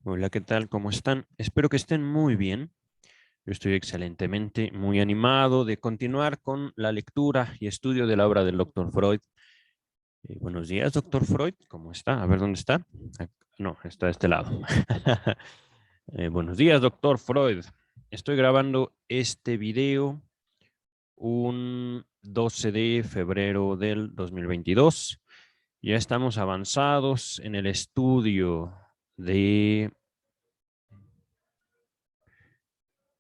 Hola, ¿qué tal? ¿Cómo están? Espero que estén muy bien. Yo estoy excelentemente, muy animado de continuar con la lectura y estudio de la obra del doctor Freud. Buenos días, doctor Freud. ¿Cómo está? A ver, ¿dónde está? No, está de este lado. Buenos días, doctor Freud. Estoy grabando este video un 12 de febrero del 2022. Ya estamos avanzados en el estudio de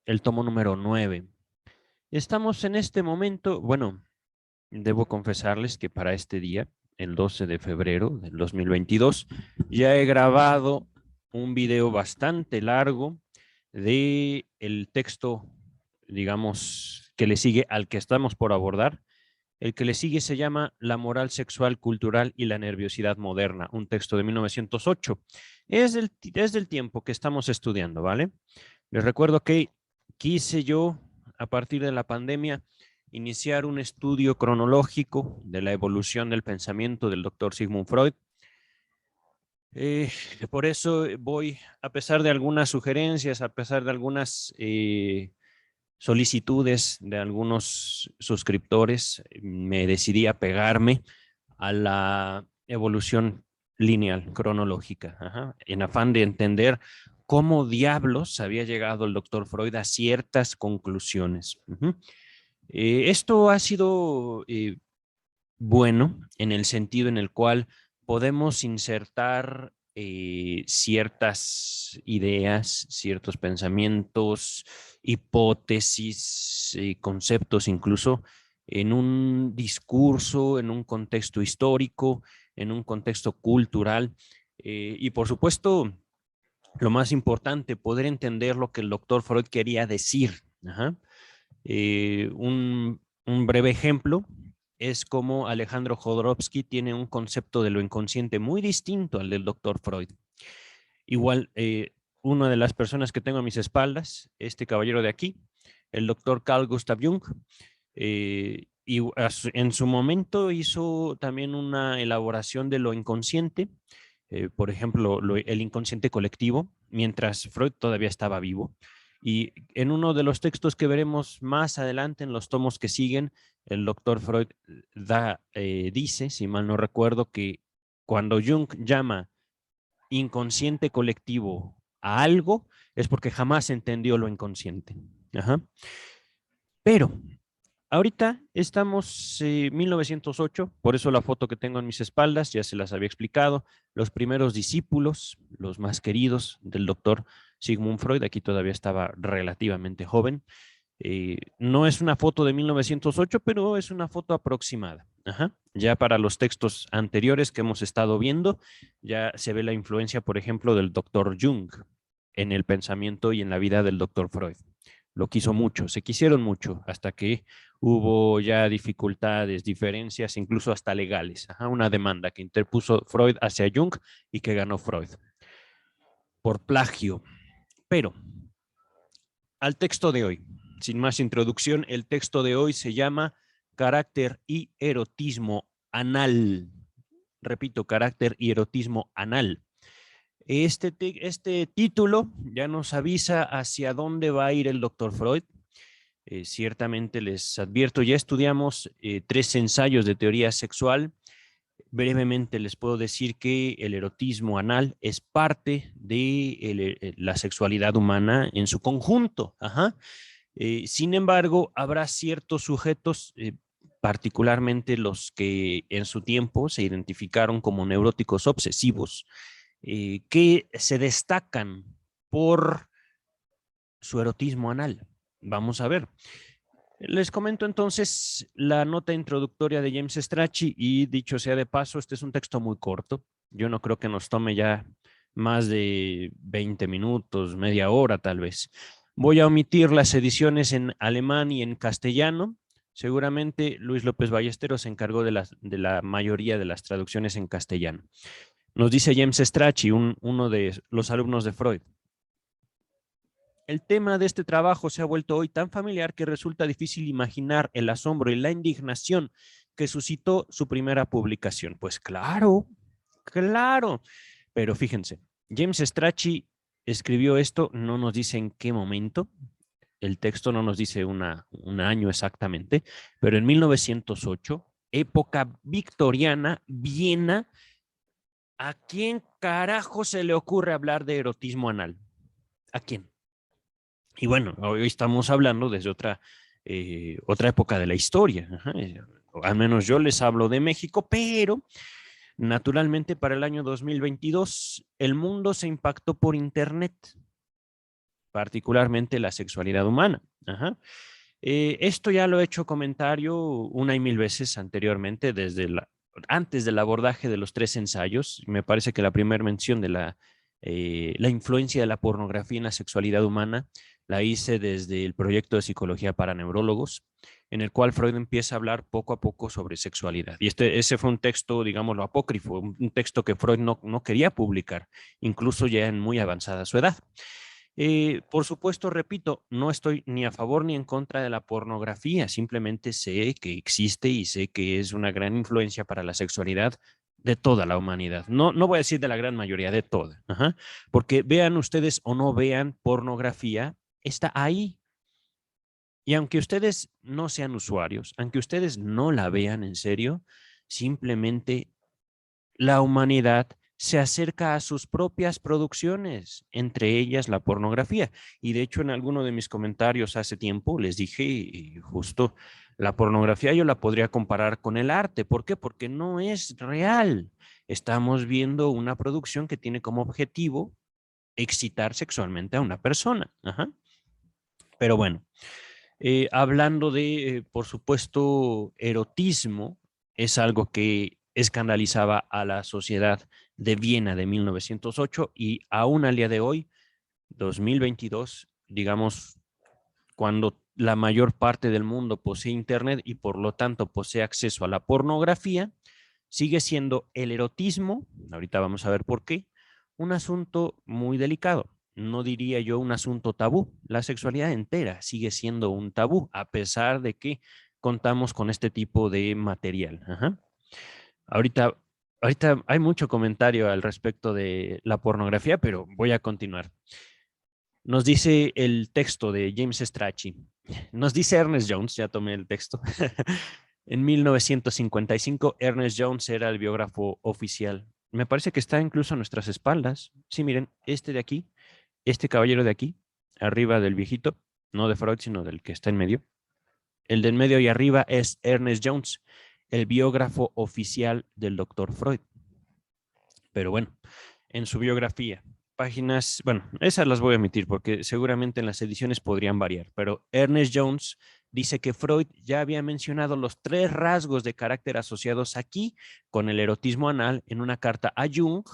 el tomo número 9. Estamos en este momento, bueno, debo confesarles que para este día, el 12 de febrero del 2022, ya he grabado un video bastante largo de el texto, digamos, que le sigue al que estamos por abordar. El que le sigue se llama La moral sexual, cultural y la nerviosidad moderna, un texto de 1908. Es del tiempo que estamos estudiando, ¿vale? Les recuerdo que quise yo, a partir de la pandemia, iniciar un estudio cronológico de la evolución del pensamiento del doctor Sigmund Freud. Eh, por eso voy, a pesar de algunas sugerencias, a pesar de algunas solicitudes de algunos suscriptores, me decidí a pegarme a la evolución lineal, cronológica, en afán de entender cómo diablos había llegado el doctor Freud a ciertas conclusiones. Esto ha sido bueno en el sentido en el cual podemos insertar ciertas ideas, ciertos pensamientos, hipótesis, conceptos incluso en un discurso, en un contexto histórico, en un contexto cultural y por supuesto lo más importante, poder entender lo que el doctor Freud quería decir. Ajá. Un breve ejemplo es como Alejandro Jodorowsky tiene un concepto de lo inconsciente muy distinto al del doctor Freud. Igual, una de las personas que tengo a mis espaldas, este caballero de aquí, el doctor Carl Gustav Jung, y en su momento hizo también una elaboración de lo inconsciente, por ejemplo, el inconsciente colectivo, mientras Freud todavía estaba vivo. Y en uno de los textos que veremos más adelante, en los tomos que siguen, el doctor Freud dice, si mal no recuerdo, que cuando Jung llama inconsciente colectivo a algo, es porque jamás entendió lo inconsciente. Ajá. Pero ahorita estamos en 1908, por eso la foto que tengo en mis espaldas, ya se las había explicado, los primeros discípulos, los más queridos del doctor Sigmund Freud, aquí todavía estaba relativamente joven. No es una foto de 1908, pero es una foto aproximada. Ajá. Ya para los textos anteriores que hemos estado viendo, ya se ve la influencia, por ejemplo, del doctor Jung en el pensamiento y en la vida del doctor Freud. Lo quiso mucho, se quisieron mucho, hasta que hubo ya dificultades, diferencias, incluso hasta legales. Ajá, una demanda que interpuso Freud hacia Jung y que ganó Freud por plagio. Pero al texto de hoy, sin más introducción, el texto de hoy se llama Carácter y erotismo anal. Repito, carácter y erotismo anal. Este título ya nos avisa hacia dónde va a ir el doctor Freud. Ciertamente les advierto, ya estudiamos 3 ensayos de teoría sexual. Brevemente les puedo decir que el erotismo anal es parte de la sexualidad humana en su conjunto. Ajá. Sin embargo, habrá ciertos sujetos, particularmente los que en su tiempo se identificaron como neuróticos obsesivos, que se destacan por su erotismo anal. Vamos a ver. Les comento entonces la nota introductoria de James Strachey y dicho sea de paso, este es un texto muy corto. Yo no creo que nos tome ya más de 20 minutos, media hora tal vez. Voy a omitir las ediciones en alemán y en castellano. Seguramente Luis López Ballesteros se encargó de la mayoría de las traducciones en castellano. Nos dice James Strachey, uno de los alumnos de Freud. El tema de este trabajo se ha vuelto hoy tan familiar que resulta difícil imaginar el asombro y la indignación que suscitó su primera publicación. Pues claro, claro. Pero fíjense, James Strachey escribió esto, no nos dice en qué momento, el texto no nos dice un año exactamente, pero en 1908, época victoriana, Viena. ¿A quién carajo se le ocurre hablar de erotismo anal? ¿A quién? Y bueno, hoy estamos hablando desde otra época de la historia. Ajá. Al menos yo les hablo de México, pero naturalmente para el año 2022 el mundo se impactó por Internet, particularmente la sexualidad humana. Ajá. Esto ya lo he hecho comentario una y mil veces anteriormente, antes del abordaje de los tres ensayos. Me parece que la primera mención de la influencia de la pornografía en la sexualidad humana la hice desde el proyecto de psicología para neurólogos, en el cual Freud empieza a hablar poco a poco sobre sexualidad. Y ese fue un texto, digámoslo, apócrifo, un texto que Freud no quería publicar, incluso ya en muy avanzada su edad. Por supuesto, repito, no estoy ni a favor ni en contra de la pornografía, simplemente sé que existe y sé que es una gran influencia para la sexualidad de toda la humanidad. No voy a decir de la gran mayoría, de toda. Ajá. Porque vean ustedes o no vean pornografía, está ahí. Y aunque ustedes no sean usuarios, aunque ustedes no la vean en serio, simplemente la humanidad se acerca a sus propias producciones, entre ellas la pornografía. Y de hecho, en alguno de mis comentarios hace tiempo les dije justo, la pornografía yo la podría comparar con el arte. ¿Por qué? Porque no es real. Estamos viendo una producción que tiene como objetivo excitar sexualmente a una persona. Ajá. Pero bueno, hablando de, por supuesto, erotismo, es algo que escandalizaba a la sociedad de Viena de 1908 y aún al día de hoy, 2022, digamos, cuando la mayor parte del mundo posee Internet y por lo tanto posee acceso a la pornografía, sigue siendo el erotismo, ahorita vamos a ver por qué, un asunto muy delicado. No diría yo un asunto tabú. La sexualidad entera sigue siendo un tabú, a pesar de que contamos con este tipo de material. Ajá. Ahorita, ahorita hay mucho comentario al respecto de la pornografía, pero voy a continuar. Nos dice el texto de James Strachey. Nos dice Ernest Jones, ya tomé el texto. En 1955, Ernest Jones era el biógrafo oficial. Me parece que está incluso a nuestras espaldas. Sí, miren, este de aquí, este caballero de aquí, arriba del viejito, no de Freud, sino del que está en medio. El de en medio y arriba es Ernest Jones, el biógrafo oficial del doctor Freud. Pero bueno, en su biografía, páginas, bueno, esas las voy a omitir porque seguramente en las ediciones podrían variar, pero Ernest Jones dice que Freud ya había mencionado los tres rasgos de carácter asociados aquí con el erotismo anal en una carta a Jung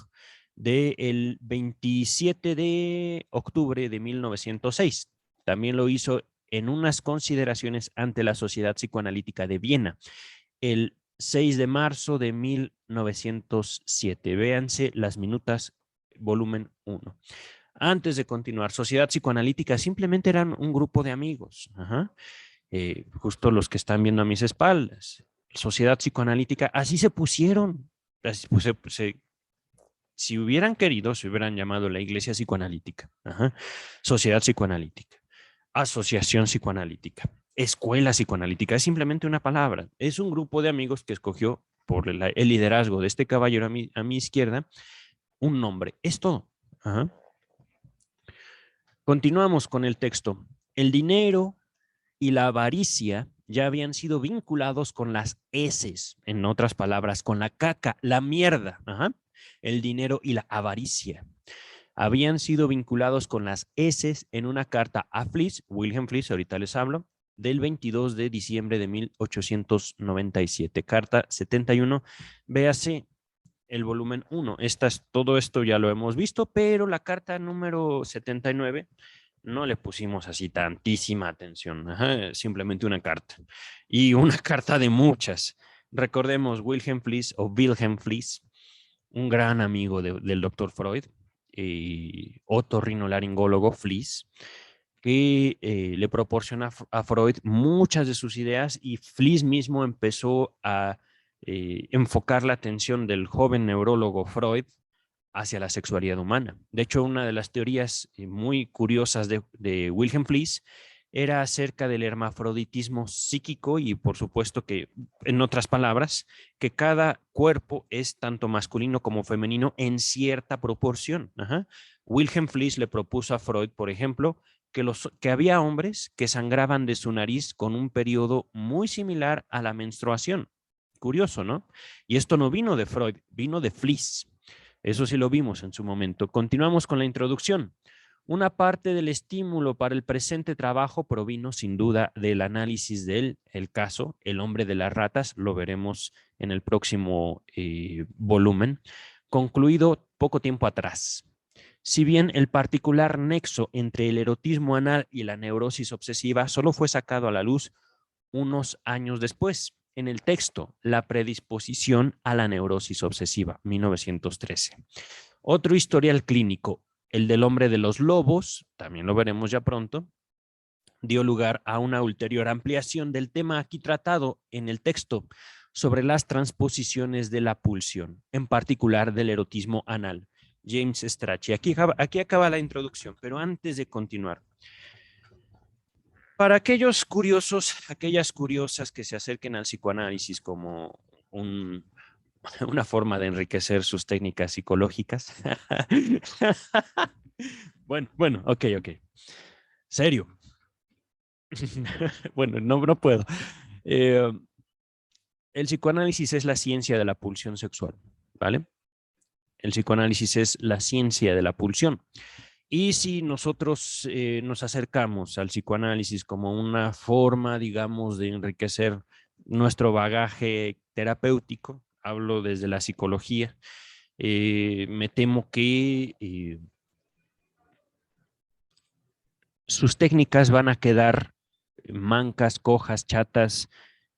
del 27 de octubre de 1906. También lo hizo en unas consideraciones ante la Sociedad Psicoanalítica de Viena el 6 de marzo de 1907. Véanse las minutas, volumen 1. Antes de continuar, Sociedad Psicoanalítica simplemente eran un grupo de amigos. Ajá. Justo los que están viendo a mis espaldas. Sociedad Psicoanalítica, así se pusieron. Así, si hubieran querido, se hubieran llamado la Iglesia Psicoanalítica. Ajá. Sociedad Psicoanalítica. Asociación psicoanalítica, escuela psicoanalítica, es simplemente una palabra. Es un grupo de amigos que escogió por el liderazgo de este caballero a mi izquierda un nombre. Es todo. Ajá. Continuamos con el texto. El dinero y la avaricia ya habían sido vinculados con las heces, en otras palabras, con la caca, la mierda. Ajá. El dinero y la avaricia habían sido vinculados con las heces en una carta a Fliess, Wilhelm Fliess, ahorita les hablo, del 22 de diciembre de 1897, carta 71, véase el volumen 1. Todo esto ya lo hemos visto, pero la carta número 79 no le pusimos así tantísima atención, ajá, simplemente una carta. Y una carta de muchas. Recordemos Wilhelm Fliess o Wilhelm Fliess, un gran amigo del doctor Freud, otorrinolaringólogo Fliess, que le proporciona a Freud muchas de sus ideas y Fliess mismo empezó a enfocar la atención del joven neurólogo Freud hacia la sexualidad humana. De hecho, una de las teorías muy curiosas de Wilhelm Fliess era acerca del hermafroditismo psíquico y por supuesto que, en otras palabras, que cada cuerpo es tanto masculino como femenino en cierta proporción. Ajá. Wilhelm Fliess le propuso a Freud, por ejemplo, que había hombres que sangraban de su nariz con un periodo muy similar a la menstruación. Curioso, ¿no? Y esto no vino de Freud, vino de Fliess. Eso sí lo vimos en su momento. Continuamos con la introducción. Una parte del estímulo para el presente trabajo provino sin duda del análisis del el caso, El hombre de las ratas, lo veremos en el próximo volumen, concluido poco tiempo atrás. Si bien el particular nexo entre el erotismo anal y la neurosis obsesiva solo fue sacado a la luz unos años después, en el texto La predisposición a la neurosis obsesiva, 1913. Otro historial clínico, el del hombre de los lobos, también lo veremos ya pronto, dio lugar a una ulterior ampliación del tema aquí tratado en el texto sobre las transposiciones de la pulsión, en particular del erotismo anal. James Strachey. Aquí acaba la introducción, pero antes de continuar, para aquellos curiosos, aquellas curiosas que se acerquen al psicoanálisis como una forma de enriquecer sus técnicas psicológicas. Bueno, ok. Serio. Bueno, no puedo. Eh, el psicoanálisis es la ciencia de la pulsión sexual, ¿vale? El psicoanálisis es la ciencia de la pulsión. Y si nosotros nos acercamos al psicoanálisis como una forma, digamos, de enriquecer nuestro bagaje terapéutico, hablo desde la psicología, me temo que sus técnicas van a quedar mancas, cojas, chatas,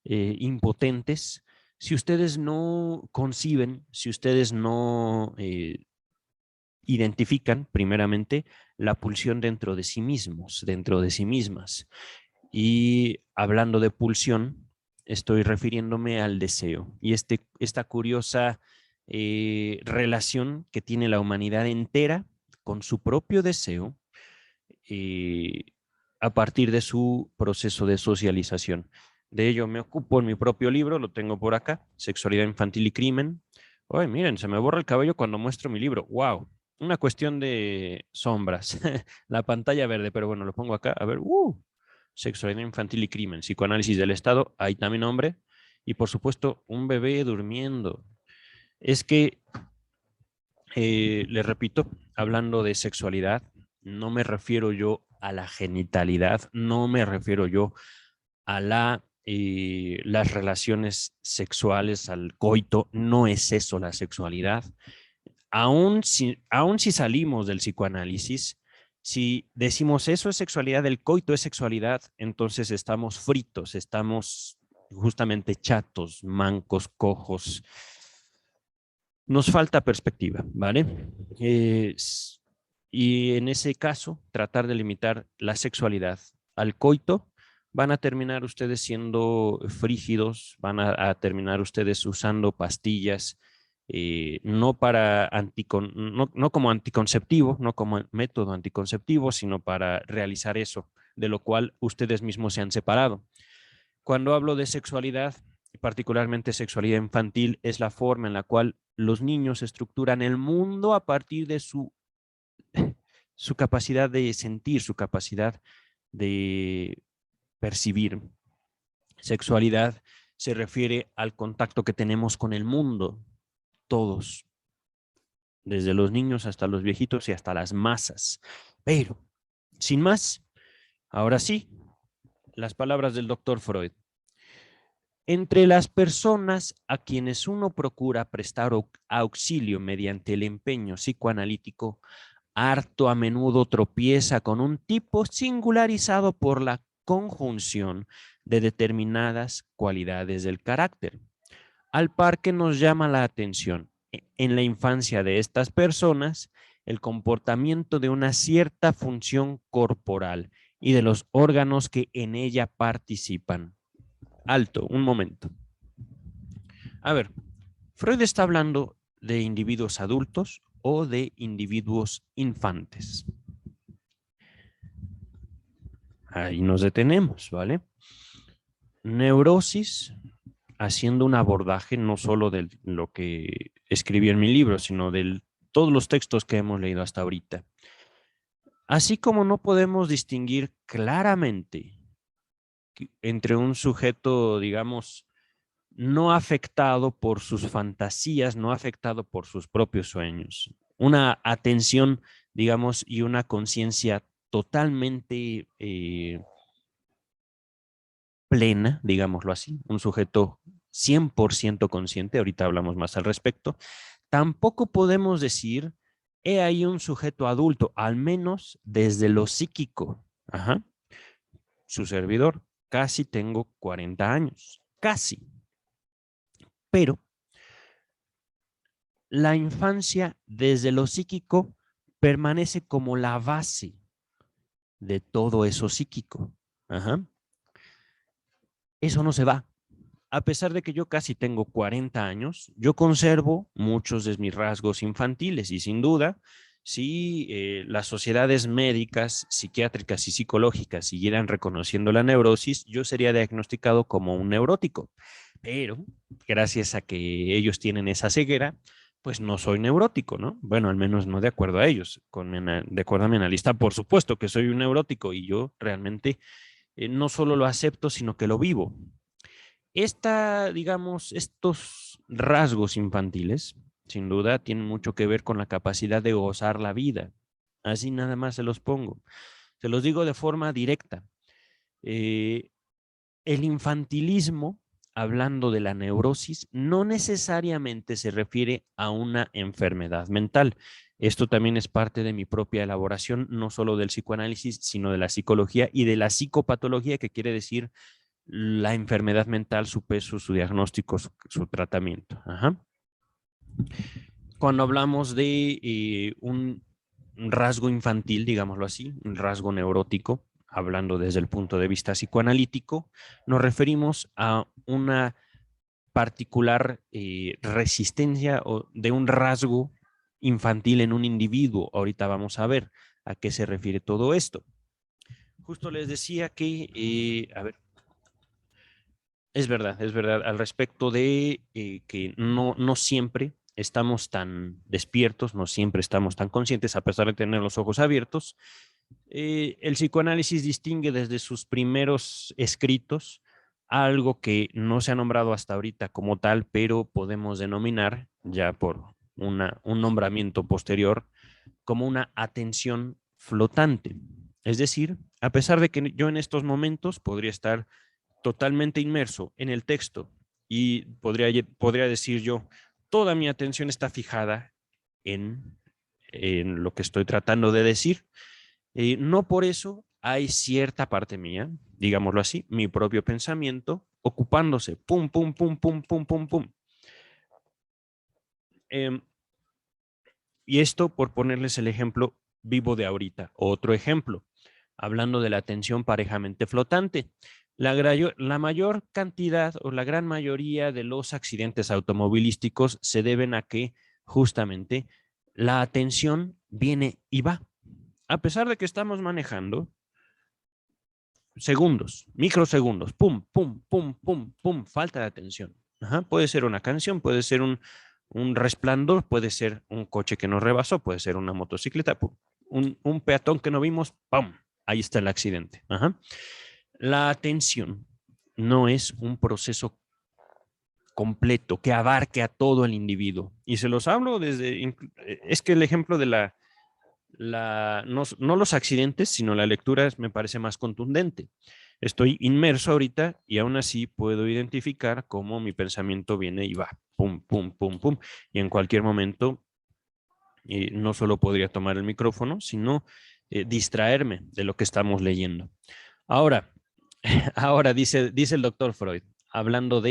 impotentes, si ustedes no conciben, si ustedes no identifican primeramente la pulsión dentro de sí mismos, dentro de sí mismas. Y hablando de pulsión, estoy refiriéndome al deseo y esta curiosa relación que tiene la humanidad entera con su propio deseo eh, a partir de su proceso de socialización. De ello me ocupo en mi propio libro, lo tengo por acá, Sexualidad Infantil y Crimen. Ay, miren, se me borra el cabello cuando muestro mi libro. ¡Wow! Una cuestión de sombras. La pantalla verde, pero bueno, lo pongo acá. A ver, Sexualidad Infantil y Crimen, Psicoanálisis del Estado, ahí también hombre. Y por supuesto, un bebé durmiendo. Es que, les repito, hablando de sexualidad, no me refiero yo a la genitalidad, no me refiero yo a las relaciones sexuales, al coito, no es eso la sexualidad. Aún si salimos del psicoanálisis, si decimos eso es sexualidad, el coito es sexualidad, entonces estamos fritos, estamos justamente chatos, mancos, cojos. Nos falta perspectiva, ¿vale? Y en ese caso, tratar de limitar la sexualidad al coito, van a terminar ustedes siendo frígidos, van a terminar ustedes usando pastillas, no no como anticonceptivo, no como método anticonceptivo, sino para realizar eso, de lo cual ustedes mismos se han separado. Cuando hablo de sexualidad, particularmente sexualidad infantil, es la forma en la cual los niños estructuran el mundo a partir de su capacidad de sentir, su capacidad de percibir. Sexualidad se refiere al contacto que tenemos con el mundo, todos, desde los niños hasta los viejitos y hasta las masas. Pero, sin más, ahora sí, las palabras del doctor Freud. Entre las personas a quienes uno procura prestar auxilio mediante el empeño psicoanalítico, harto a menudo tropieza con un tipo singularizado por la conjunción de determinadas cualidades del carácter. Al par que nos llama la atención en la infancia de estas personas el comportamiento de una cierta función corporal y de los órganos que en ella participan. Alto, un momento. A ver, Freud está hablando de individuos adultos o de individuos infantes. Ahí nos detenemos, ¿vale? Neurosis, haciendo un abordaje no solo de lo que escribí en mi libro, sino de todos los textos que hemos leído hasta ahorita. Así como no podemos distinguir claramente entre un sujeto, digamos, no afectado por sus fantasías, no afectado por sus propios sueños, una atención, digamos, y una conciencia totalmente plena, digámoslo así, un sujeto 100% consciente, ahorita hablamos más al respecto, tampoco podemos decir, he ahí un sujeto adulto, al menos desde lo psíquico. Ajá. Su servidor, casi tengo 40 años, casi. Pero la infancia desde lo psíquico permanece como la base de todo eso psíquico. Ajá. Eso no se va. A pesar de que yo casi tengo 40 años, yo conservo muchos de mis rasgos infantiles y sin duda, si las sociedades médicas, psiquiátricas y psicológicas siguieran reconociendo la neurosis, yo sería diagnosticado como un neurótico. Pero gracias a que ellos tienen esa ceguera, pues no soy neurótico, ¿no? Bueno, al menos no de acuerdo a ellos. De acuerdo a mi analista, por supuesto que soy un neurótico y yo realmente no solo lo acepto, sino que lo vivo. Digamos, estos rasgos infantiles, sin duda, tienen mucho que ver con la capacidad de gozar la vida. Así nada más se los pongo. Se los digo de forma directa. Eh, el infantilismo, hablando de la neurosis, no necesariamente se refiere a una enfermedad mental. Esto también es parte de mi propia elaboración, no solo del psicoanálisis, sino de la psicología y de la psicopatología, que quiere decir la enfermedad mental, su peso, su diagnóstico, su tratamiento. Ajá. Cuando hablamos de un rasgo infantil, digámoslo así, un rasgo neurótico, hablando desde el punto de vista psicoanalítico, nos referimos a una particular resistencia o de un rasgo infantil en un individuo. Ahorita vamos a ver a qué se refiere todo esto. Justo les decía que, a ver, es verdad, al respecto de que no siempre estamos tan despiertos, no siempre estamos tan conscientes, a pesar de tener los ojos abiertos. El psicoanálisis distingue desde sus primeros escritos algo que no se ha nombrado hasta ahorita como tal, pero podemos denominar, ya por un nombramiento posterior, como una atención flotante. Es decir, a pesar de que yo en estos momentos podría estar totalmente inmerso en el texto y podría decir yo, toda mi atención está fijada en lo que estoy tratando de decir. No por eso hay cierta parte mía, digámoslo así, mi propio pensamiento, ocupándose, pum, pum, pum, pum, pum, pum, pum. Eh, y esto por ponerles el ejemplo vivo de ahorita. Otro ejemplo, hablando de la atención parejamente flotante. La mayor cantidad o la gran mayoría de los accidentes automovilísticos se deben a que justamente la atención viene y va. A pesar de que estamos manejando segundos, microsegundos, pum, pum, pum, pum, pum, falta de atención. Ajá. Puede ser una canción, puede ser un resplandor, puede ser un coche que nos rebasó, puede ser una motocicleta, pum, un peatón que no vimos, ¡pum! Ahí está el accidente. Ajá. La atención no es un proceso completo que abarque a todo el individuo. Y se los hablo es que el ejemplo de no los accidentes, sino la lectura me parece más contundente. Estoy inmerso ahorita y aún así puedo identificar cómo mi pensamiento viene y va, pum, pum, pum, pum. Y en cualquier momento no solo podría tomar el micrófono, sino distraerme de lo que estamos leyendo. Ahora, ahora dice el doctor Freud, hablando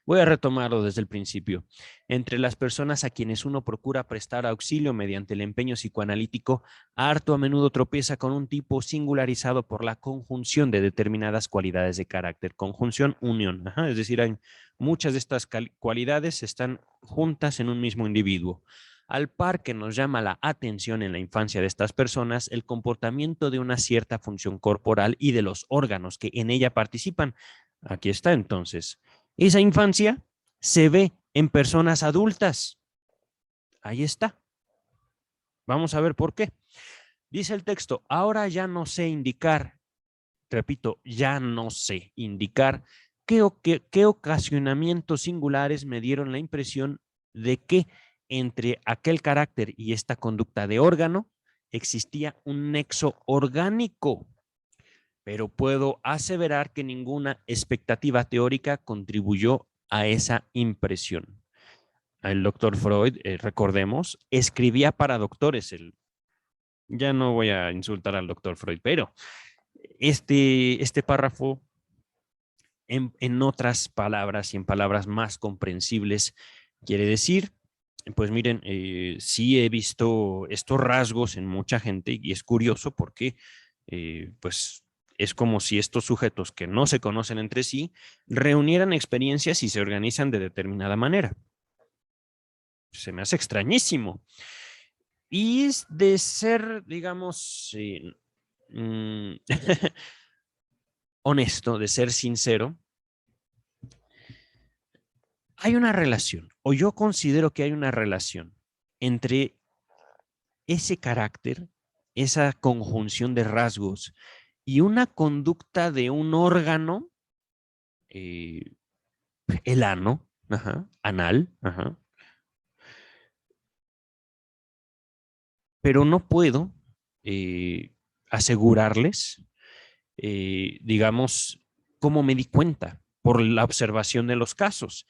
voy a retomarlo desde el principio, entre las personas a quienes uno procura prestar auxilio mediante el empeño psicoanalítico, harto a menudo tropieza con un tipo singularizado por la conjunción de determinadas cualidades de carácter. Conjunción, unión. Ajá, es decir, hay muchas de estas cualidades están juntas en un mismo individuo. Al par que nos llama la atención en la infancia de estas personas el comportamiento de una cierta función corporal y de los órganos que en ella participan. Aquí está entonces. Esa infancia se ve en personas adultas. Ahí está. Vamos a ver por qué. Dice el texto, ahora ya no sé indicar, repito, ya no sé indicar qué ocasionamientos singulares me dieron la impresión de que entre aquel carácter y esta conducta de órgano existía un nexo orgánico, pero puedo aseverar que ninguna expectativa teórica contribuyó a esa impresión. El doctor Freud, recordemos, escribía para doctores. Ya no voy a insultar al doctor Freud, pero este párrafo, en otras palabras y en palabras más comprensibles, quiere decir, pues miren, sí he visto estos rasgos en mucha gente y es curioso porque pues es como si estos sujetos que no se conocen entre sí reunieran experiencias y se organizan de determinada manera. Se me hace extrañísimo. Y es de ser, digamos, honesto, de ser sincero, hay una relación, o yo considero que hay una relación entre ese carácter, esa conjunción de rasgos y una conducta de un órgano, eh, el ano, ajá, anal, ajá, pero no puedo asegurarles, digamos, cómo me di cuenta por la observación de los casos.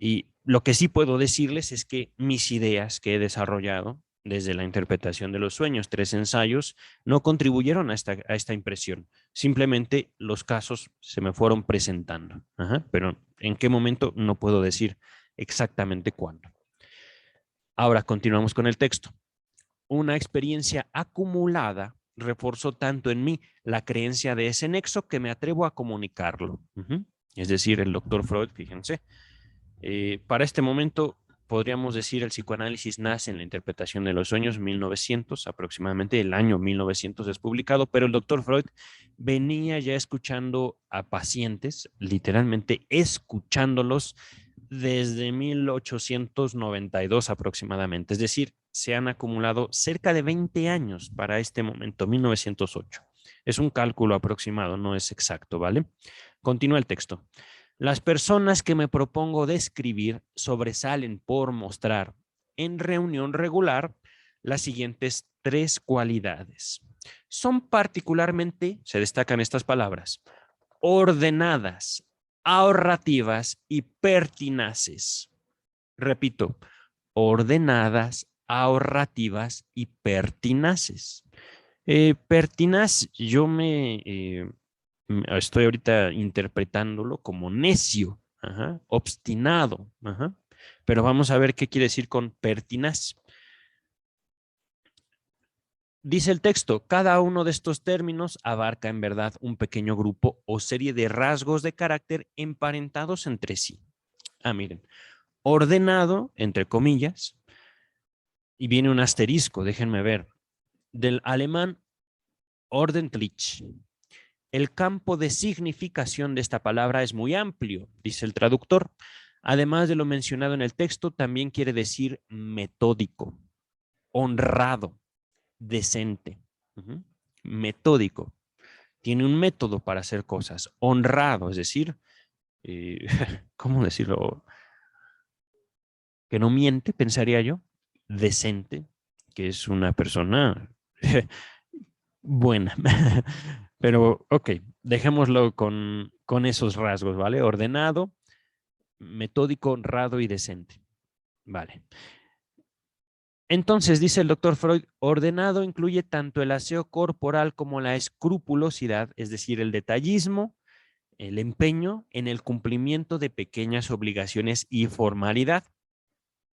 Y lo que sí puedo decirles es que mis ideas que he desarrollado desde la interpretación de los sueños, 3 ensayos, no contribuyeron a esta impresión. Simplemente los casos se me fueron presentando. Ajá, pero en qué momento no puedo decir exactamente cuándo. Ahora continuamos con el texto. Una experiencia acumulada reforzó tanto en mí la creencia de ese nexo que me atrevo a comunicarlo. Es decir, el doctor Freud, fíjense, para este momento podríamos decir el psicoanálisis nace en la interpretación de los sueños, 1900, aproximadamente el año 1900 es publicado, pero el doctor Freud venía ya escuchando a pacientes, literalmente escuchándolos desde 1892 aproximadamente, es decir, se han acumulado cerca de 20 años para este momento, 1908. Es un cálculo aproximado, no es exacto, ¿vale? Continúa el texto. Las personas que me propongo describir sobresalen por mostrar en reunión regular las siguientes 3 cualidades. Son particularmente, se destacan estas palabras, ordenadas, ahorrativas y pertinaces. Repito, ordenadas, ahorrativas y pertinaces. Pertinaz, yo estoy ahorita interpretándolo como necio, ajá, obstinado, ajá, pero vamos a ver qué quiere decir con pertinaz. Dice el texto, cada uno de estos términos abarca en verdad un pequeño grupo o serie de rasgos de carácter emparentados entre sí. Miren, ordenado, entre comillas, y viene un asterisco, déjenme ver, del alemán ordentlich. El campo de significación de esta palabra es muy amplio, dice el traductor. Además de lo mencionado en el texto, también quiere decir metódico, honrado, decente. Metódico. Tiene un método para hacer cosas. Honrado, es decir, ¿cómo decirlo? Que no miente, pensaría yo. Decente, que es una persona buena. Pero, ok, dejémoslo con esos rasgos, ¿vale? Ordenado, metódico, honrado y decente. Vale. Entonces, dice el doctor Freud, ordenado incluye tanto el aseo corporal como la escrupulosidad, es decir, el detallismo, el empeño en el cumplimiento de pequeñas obligaciones y formalidad.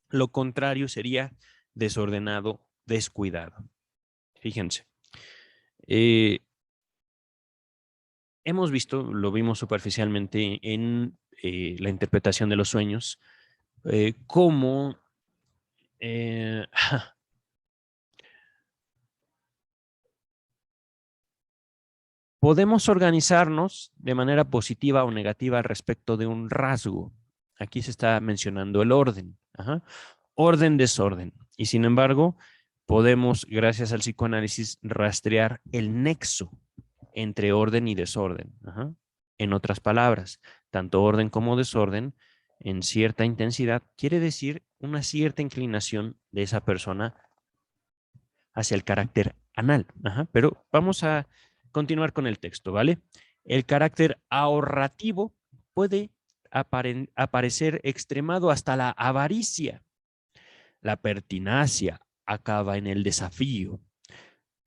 Lo contrario sería desordenado, descuidado. Fíjense. Hemos visto, lo vimos superficialmente en la interpretación de los sueños, cómo Eh, Podemos organizarnos de manera positiva o negativa al respecto de un rasgo. Aquí se está mencionando el orden. Ajá. Orden, desorden. Y sin embargo, podemos, gracias al psicoanálisis, rastrear el nexo entre orden y desorden. Ajá. En otras palabras, tanto orden como desorden, en cierta intensidad, quiere decir una cierta inclinación de esa persona hacia el carácter anal. Ajá, pero vamos a continuar con el texto, ¿vale? El carácter ahorrativo puede aparecer extremado hasta la avaricia. La pertinacia acaba en el desafío,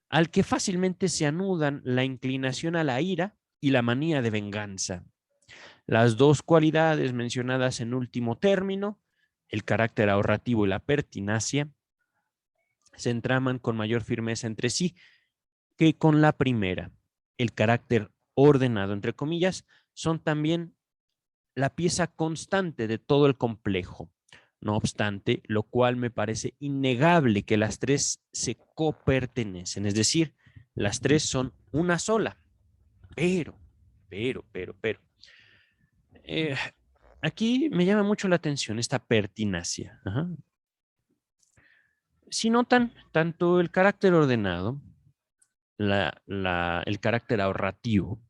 al que fácilmente se anudan la inclinación a la ira y la manía de venganza. Las dos cualidades mencionadas en último término, el carácter ahorrativo y la pertinacia, se entraman con mayor firmeza entre sí que con la primera. El carácter ordenado, entre comillas, son también la pieza constante de todo el complejo. No obstante, lo cual me parece innegable que las tres se copertenecen, es decir, las tres son una sola. Pero, pero. Eh, Aquí me llama mucho la atención esta pertinacia. Ajá. Si notan, tanto el carácter ordenado, el carácter ahorrativo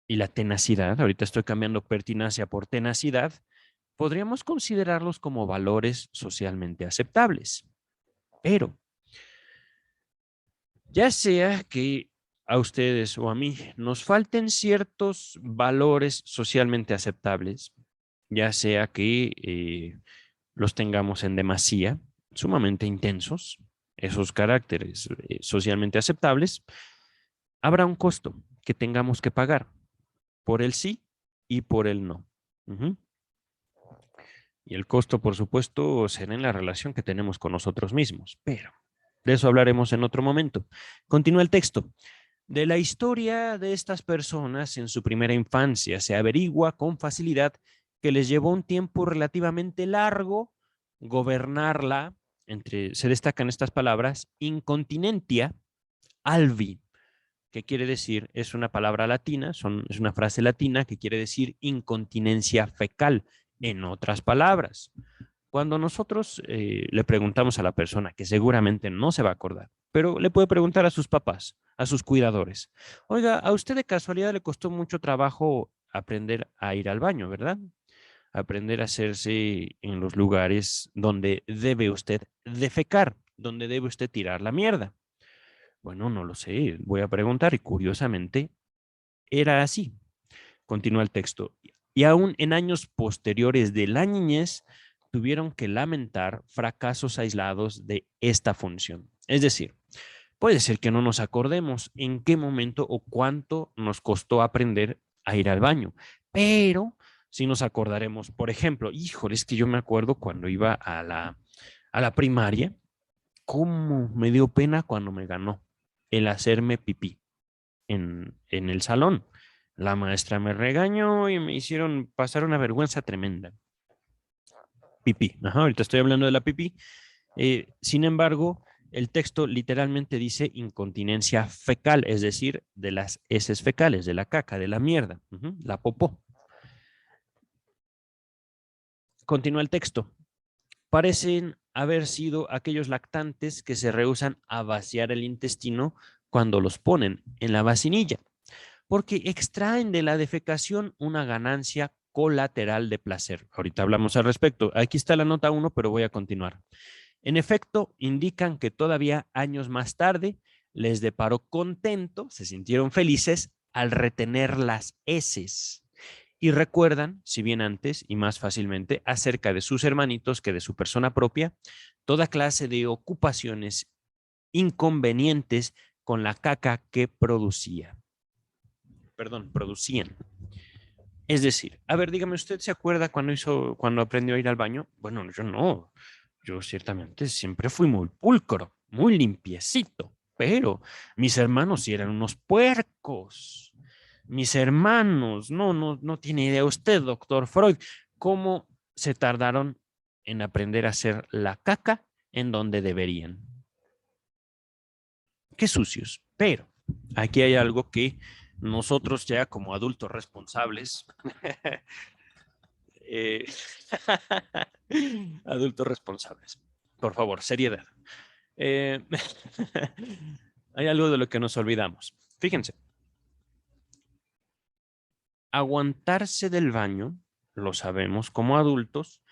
y la tenacidad, ahorita estoy cambiando pertinacia por tenacidad, podríamos considerarlos como valores socialmente aceptables. Pero, ya sea que a ustedes o a mí nos falten ciertos valores socialmente aceptables, ya sea que los tengamos en demasía, sumamente intensos, esos caracteres socialmente aceptables, habrá un costo que tengamos que pagar por el sí y por el no. Ujú. Y el costo, por supuesto, será en la relación que tenemos con nosotros mismos, pero de eso hablaremos en otro momento. Continúa el texto. De la historia de estas personas en su primera infancia se averigua con facilidad que les llevó un tiempo relativamente largo gobernarla, se destacan estas palabras, incontinentia alvi, que quiere decir, es una palabra latina, es una frase latina que quiere decir incontinencia fecal. En otras palabras, cuando nosotros le preguntamos a la persona, que seguramente no se va a acordar, pero le puede preguntar a sus papás, a sus cuidadores, oiga, a usted de casualidad le costó mucho trabajo aprender a ir al baño, ¿verdad? Aprender a hacerse en los lugares donde debe usted defecar, donde debe usted tirar la mierda. Bueno, no lo sé, voy a preguntar y curiosamente era así. Continúa el texto. Y aún en años posteriores de la niñez, tuvieron que lamentar fracasos aislados de esta función. Es decir, puede ser que no nos acordemos en qué momento o cuánto nos costó aprender a ir al baño, pero sí nos acordaremos, por ejemplo, híjole, es que yo me acuerdo cuando iba a la primaria, cómo me dio pena cuando me ganó el hacerme pipí en el salón. La maestra me regañó y me hicieron pasar una vergüenza tremenda. Pipí. Ajá, ahorita estoy hablando de la pipí. Sin embargo, el texto literalmente dice incontinencia fecal, es decir, de las heces fecales, de la caca, de la mierda, la popó. Continúa el texto. Parecen haber sido aquellos lactantes que se rehúsan a vaciar el intestino cuando los ponen en la vacinilla, porque extraen de la defecación una ganancia colateral de placer. Ahorita hablamos al respecto. Aquí está la nota 1, pero voy a continuar. En efecto, indican que todavía años más tarde les deparó contento, se sintieron felices al retener las heces y recuerdan, si bien antes y más fácilmente, acerca de sus hermanitos que de su persona propia, toda clase de ocupaciones inconvenientes con la caca que producían. Es decir, a ver, dígame, ¿usted se acuerda cuando aprendió a ir al baño? Bueno, yo no. Yo ciertamente siempre fui muy pulcro, muy limpiecito, pero mis hermanos sí eran unos puercos. Mis hermanos, no tiene idea usted, doctor Freud, cómo se tardaron en aprender a hacer la caca en donde deberían. Qué sucios. Pero aquí hay algo que nosotros ya como adultos responsables, eh, adultos responsables, por favor, seriedad. Eh, hay algo de lo que nos olvidamos. Fíjense, aguantarse del baño, lo sabemos como adultos,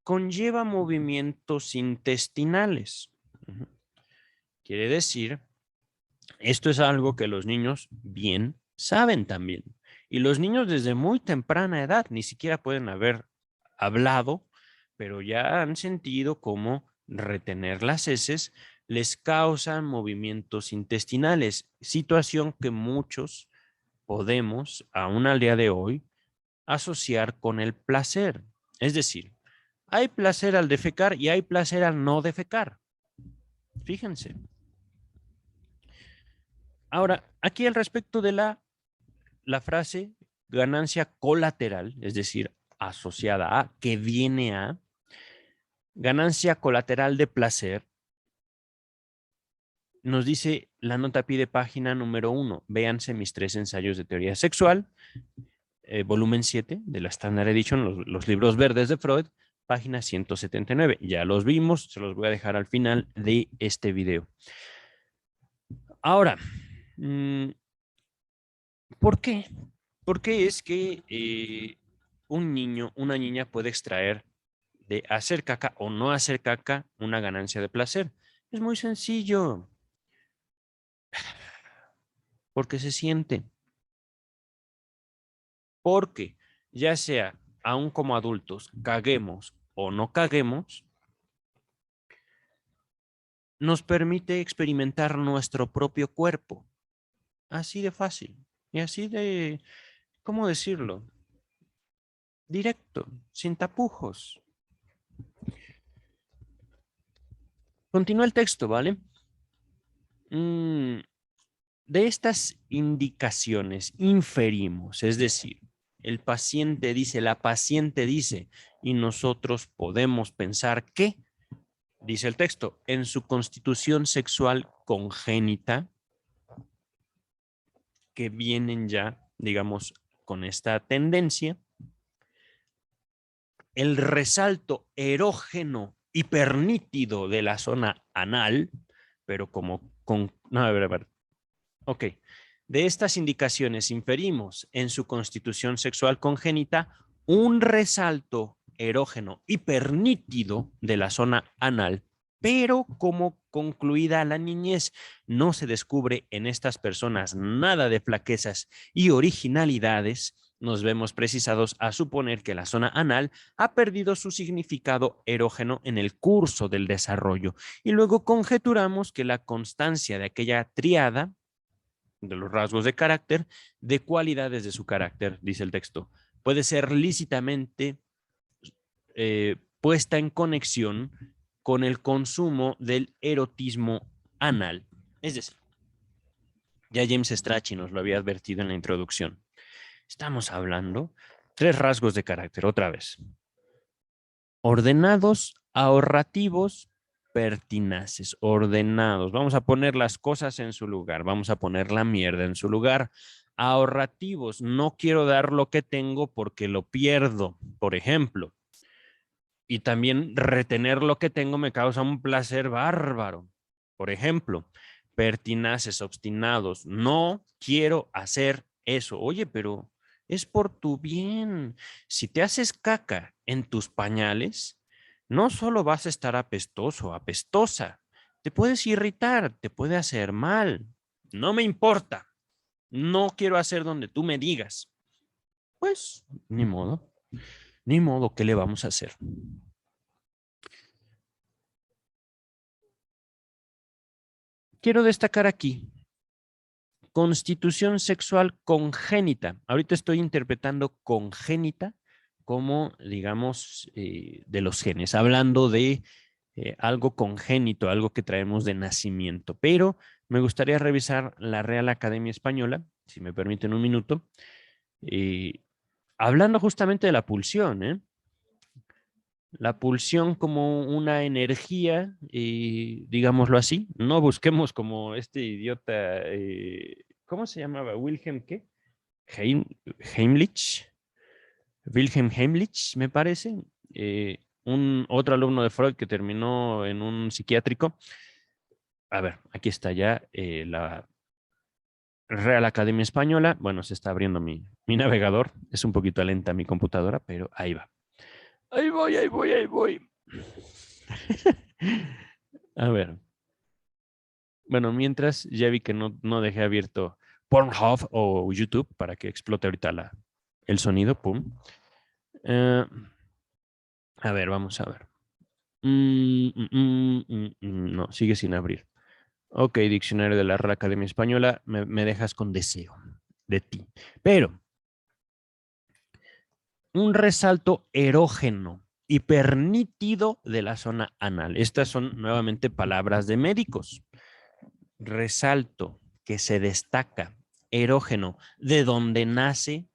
conlleva movimientos intestinales. Quiere decir, esto es algo que los niños bien saben también. Y los niños desde muy temprana edad ni siquiera pueden haber hablado, pero ya han sentido cómo retener las heces les causan movimientos intestinales, situación que muchos podemos, aún al día de hoy, asociar con el placer. Es decir, hay placer al defecar y hay placer al no defecar. Fíjense. Ahora, aquí al respecto de la frase ganancia colateral, es decir, asociada a, que viene a, ganancia colateral de placer, nos dice la nota pie página número 1. Véanse mis 3 ensayos de teoría sexual, volumen 7 de la Standard Edition, los libros verdes de Freud, página 179. Ya los vimos, se los voy a dejar al final de este video. Ahora, ¿por qué? ¿Por qué es que un niño, una niña puede extraer de hacer caca o no hacer caca una ganancia de placer? Es muy sencillo. Porque se siente. Porque ya sea aún como adultos, caguemos o no caguemos, nos permite experimentar nuestro propio cuerpo. Así de fácil. Y así de, ¿cómo decirlo? Directo, sin tapujos. Continúa el texto, ¿vale? De estas indicaciones inferimos, es decir, el paciente dice, la paciente dice, y nosotros podemos pensar que, dice el texto, en su constitución sexual congénita, que vienen ya, digamos, con esta tendencia, el resalto erógeno hipernítido de la zona anal, pero como con... No, a ver. Ok. De estas indicaciones inferimos en su constitución sexual congénita un resalto erógeno hipernítido de la zona anal, pero como concluida la niñez, no se descubre en estas personas nada de flaquezas y originalidades, nos vemos precisados a suponer que la zona anal ha perdido su significado erógeno en el curso del desarrollo y luego conjeturamos que la constancia de aquella triada de los rasgos de carácter, de cualidades de su carácter, dice el texto, puede ser lícitamente puesta en conexión con el consumo del erotismo anal. Es decir, ya James Strachey nos lo había advertido en la introducción. Estamos hablando 3 rasgos de carácter, otra vez. Ordenados, ahorrativos, pertinaces, ordenados. Vamos a poner las cosas en su lugar, vamos a poner la mierda en su lugar. Ahorrativos, no quiero dar lo que tengo porque lo pierdo, por ejemplo. Y también retener lo que tengo me causa un placer bárbaro. Por ejemplo, pertinaces, obstinados, no quiero hacer eso. Oye, pero es por tu bien. Si te haces caca en tus pañales, no solo vas a estar apestoso, apestosa, te puedes irritar, te puede hacer mal. No me importa. No quiero hacer donde tú me digas. Pues, ni modo. Ni modo, ¿qué le vamos a hacer? Quiero destacar aquí constitución sexual congénita. Ahorita estoy interpretando congénita como, digamos, de los genes, hablando de algo congénito, algo que traemos de nacimiento. Pero me gustaría revisar la Real Academia Española, si me permiten un minuto, hablando justamente de la pulsión, La pulsión como una energía, digámoslo así. No busquemos como este idiota, ¿cómo se llamaba? ¿Wilhelm qué? Heim- Heimlich. Wilhelm Heimlich, me parece. Un otro alumno de Freud que terminó en un psiquiátrico. A ver, aquí está ya la Real Academia Española. Bueno, se está abriendo mi navegador. Es un poquito lenta mi computadora, pero ahí va. Ahí voy, ahí voy, ahí voy. A ver. Bueno, mientras ya vi que no dejé abierto Pornhub o YouTube para que explote ahorita el sonido. Pum. Eh, a ver, vamos a ver. No, sigue sin abrir. Ok, diccionario de la Real Academia Española, me dejas con deseo de ti. Pero un resalto erógeno, hipernítido de la zona anal. Estas son nuevamente palabras de médicos. Resalto, que se destaca, erógeno, de donde nace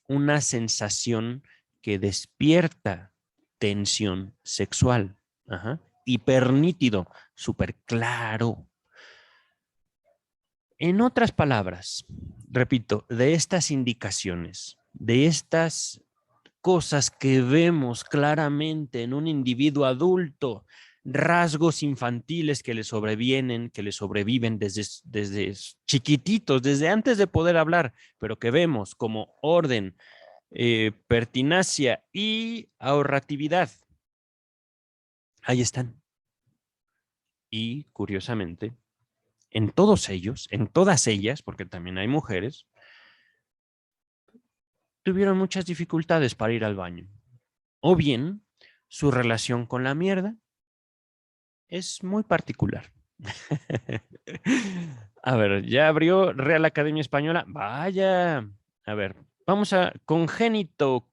una sensación que despierta tensión sexual. Ajá. Hipernítido, súper claro. En otras palabras, repito, de estas indicaciones, de estas cosas que vemos claramente en un individuo adulto, rasgos infantiles que le sobrevienen, que le sobreviven desde chiquititos, desde antes de poder hablar, pero que vemos como orden, pertinacia y ahorratividad. Ahí están. Y curiosamente, en todos ellos, en todas ellas, porque también hay mujeres, tuvieron muchas dificultades para ir al baño. O bien, su relación con la mierda es muy particular. A ver, ya abrió Real Academia Española. Vaya. A ver, vamos a congénito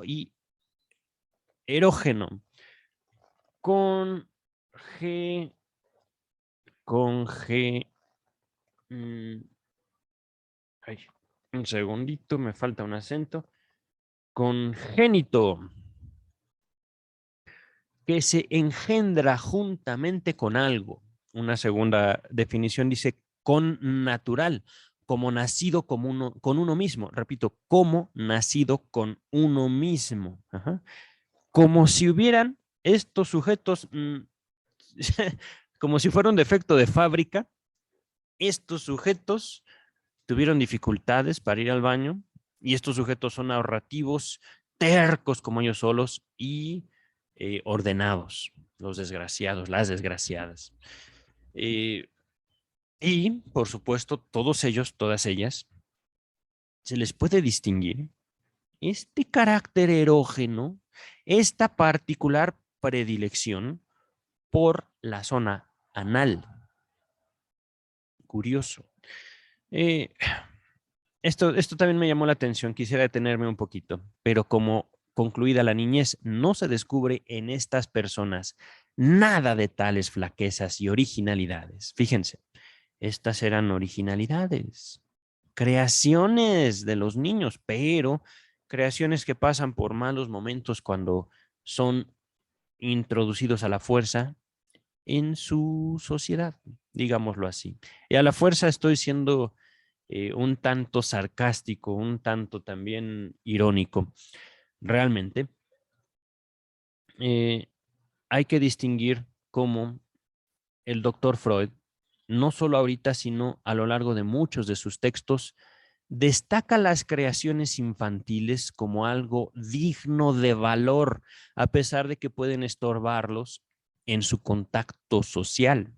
y erógeno. Con G, con G. mm, ay, un segundito, me falta un acento. Congénito, que se engendra juntamente con algo. Una segunda definición dice con natural, como nacido con uno mismo. Repito, como nacido con uno mismo. Ajá. Como si hubieran estos sujetos, como si fuera un defecto de fábrica, estos sujetos tuvieron dificultades para ir al baño y estos sujetos son ahorrativos, tercos como ellos solos y ordenados, los desgraciados, las desgraciadas. Eh, y, por supuesto, todos ellos, todas ellas, se les puede distinguir este carácter erógeno, esta particular predilección por la zona anal. Curioso. Eh, esto también me llamó la atención, quisiera detenerme un poquito, pero como concluida la niñez, no se descubre en estas personas nada de tales flaquezas y originalidades. Fíjense, estas eran originalidades, creaciones de los niños, pero creaciones que pasan por malos momentos cuando son introducidos a la fuerza en su sociedad, digámoslo así. Y a la fuerza estoy siendo un tanto sarcástico, un tanto también irónico. Realmente eh, hay que distinguir cómo el doctor Freud, no solo ahorita, sino a lo largo de muchos de sus textos, destaca las creaciones infantiles como algo digno de valor, a pesar de que pueden estorbarlos en su contacto social.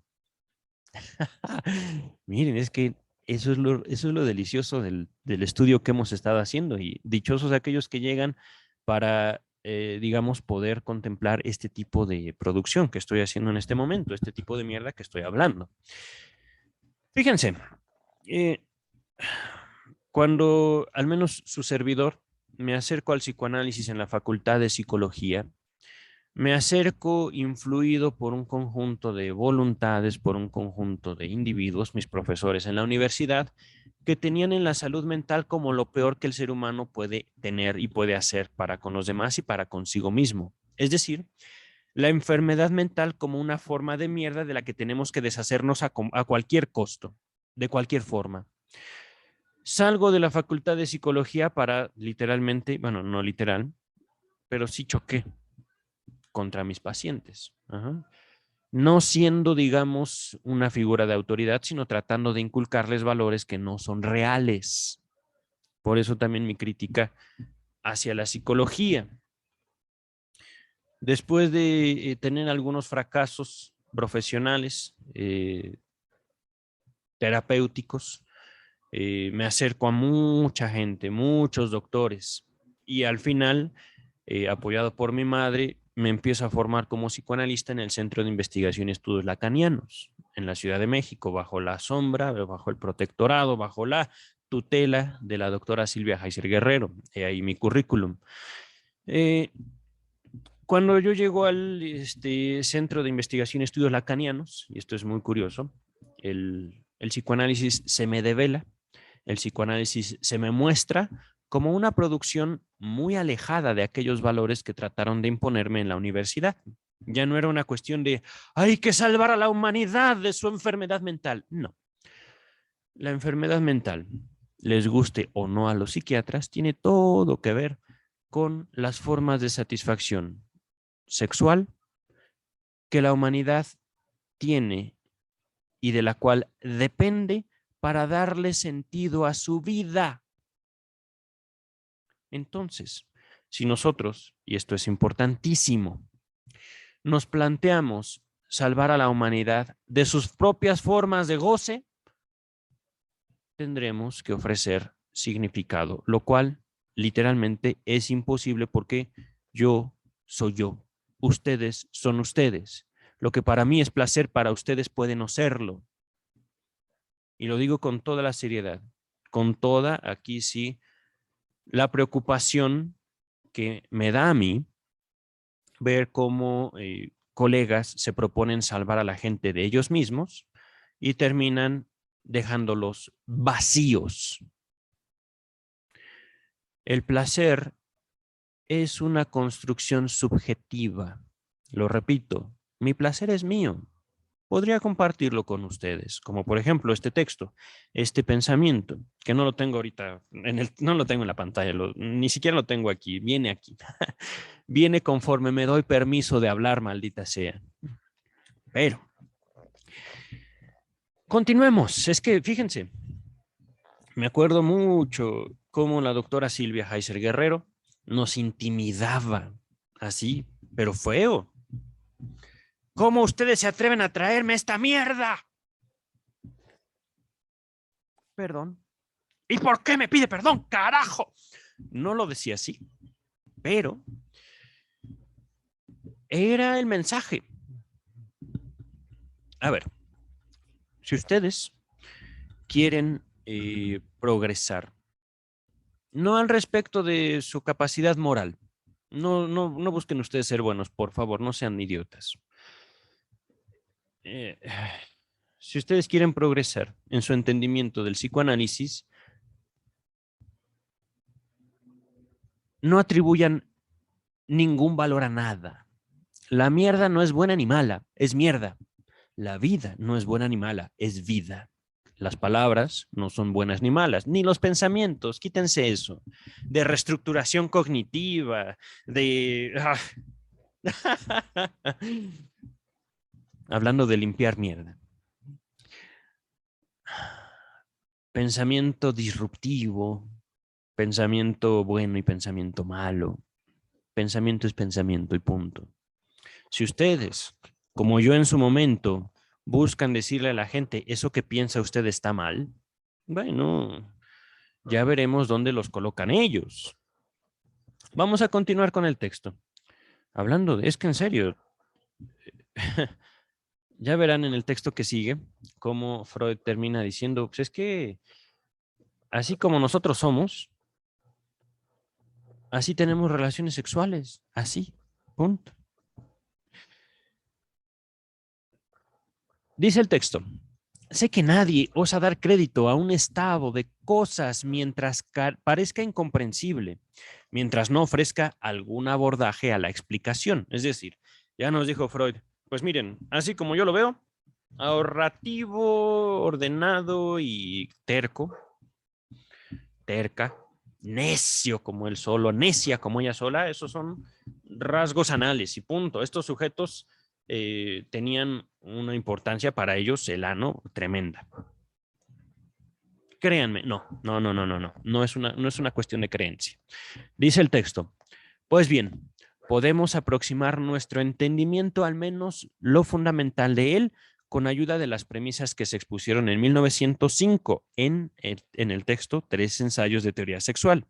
Miren, es que eso es lo delicioso del estudio que hemos estado haciendo y dichosos aquellos que llegan para, digamos, poder contemplar este tipo de producción que estoy haciendo en este momento, este tipo de mierda que estoy hablando. Fíjense, eh, cuando al menos su servidor me acerco al psicoanálisis en la Facultad de Psicología, me acerco influido por un conjunto de voluntades, por un conjunto de individuos, mis profesores en la universidad, que tenían en la salud mental como lo peor que el ser humano puede tener y puede hacer para con los demás y para consigo mismo. Es decir, la enfermedad mental como una forma de mierda de la que tenemos que deshacernos a cualquier costo, de cualquier forma. Salgo de la facultad de psicología para literalmente, bueno, no literal, pero sí choqué contra mis pacientes. Ajá. No siendo, digamos, una figura de autoridad, sino tratando de inculcarles valores que no son reales. Por eso también mi crítica hacia la psicología. Después de tener algunos fracasos profesionales, terapéuticos, me acerco a mucha gente, muchos doctores, y al final, apoyado por mi madre, me empiezo a formar como psicoanalista en el Centro de Investigación y Estudios Lacanianos, en la Ciudad de México, bajo la sombra, bajo el protectorado, bajo la tutela de la doctora Silvia Heiser Guerrero. Ahí mi currículum. Eh, Cuando yo llego al Centro de Investigación y Estudios Lacanianos, y esto es muy curioso, el psicoanálisis se me devela, el psicoanálisis se me muestra como una producción muy alejada de aquellos valores que trataron de imponerme en la universidad. Ya no era una cuestión de hay que salvar a la humanidad de su enfermedad mental. No. La enfermedad mental, les guste o no a los psiquiatras, tiene todo que ver con las formas de satisfacción sexual que la humanidad tiene y de la cual depende para darle sentido a su vida. Entonces, si nosotros, y esto es importantísimo, nos planteamos salvar a la humanidad de sus propias formas de goce, tendremos que ofrecer significado, lo cual literalmente es imposible porque yo soy yo, ustedes son ustedes. Lo que para mí es placer, para ustedes puede no serlo. Y lo digo con toda la seriedad, con toda, aquí sí, la preocupación que me da a mí ver cómo colegas se proponen salvar a la gente de ellos mismos y terminan dejándolos vacíos. El placer es una construcción subjetiva. Lo repito, mi placer es mío. Podría compartirlo con ustedes, como por ejemplo este texto, este pensamiento, que no lo tengo ahorita, no lo tengo en la pantalla, ni siquiera lo tengo aquí, viene aquí. Viene conforme me doy permiso de hablar, maldita sea. Pero, continuemos. Es que, fíjense, me acuerdo mucho cómo la doctora Silvia Heiser Guerrero nos intimidaba así, pero feo. ¿Cómo ustedes se atreven a traerme esta mierda? Perdón. ¿Y por qué me pide perdón, carajo? No lo decía así, pero era el mensaje. A ver, si ustedes quieren progresar, no al respecto de su capacidad moral, no busquen ustedes ser buenos, por favor, no sean idiotas. Eh, si ustedes quieren progresar en su entendimiento del psicoanálisis, no atribuyan ningún valor a nada. La mierda no es buena ni mala, es mierda. La vida no es buena ni mala, es vida. Las palabras no son buenas ni malas, ni los pensamientos, quítense eso, de reestructuración cognitiva, de... Hablando de limpiar mierda. Pensamiento disruptivo, pensamiento bueno y pensamiento malo. Pensamiento es pensamiento y punto. Si ustedes, como yo en su momento, buscan decirle a la gente, eso que piensa usted está mal, bueno, ya veremos dónde los colocan ellos. Vamos a continuar con el texto. Hablando de, es que en serio, ya verán en el texto que sigue cómo Freud termina diciendo, pues es que así como nosotros somos, así tenemos relaciones sexuales, así, punto. Dice el texto, Sé que nadie osa dar crédito a un estado de cosas mientras parezca incomprensible, mientras no ofrezca algún abordaje a la explicación. Es decir, ya nos dijo Freud, pues miren, así como yo lo veo, ahorrativo, ordenado y terco, terca, necio como él solo, necia como ella sola, esos son rasgos anales y punto. Estos sujetos tenían una importancia para ellos, el ano, tremenda. Créanme, no es una cuestión de creencia. Dice el texto, pues bien, podemos aproximar nuestro entendimiento al menos lo fundamental de él con ayuda de las premisas que se expusieron en 1905 en el texto Tres ensayos de teoría sexual.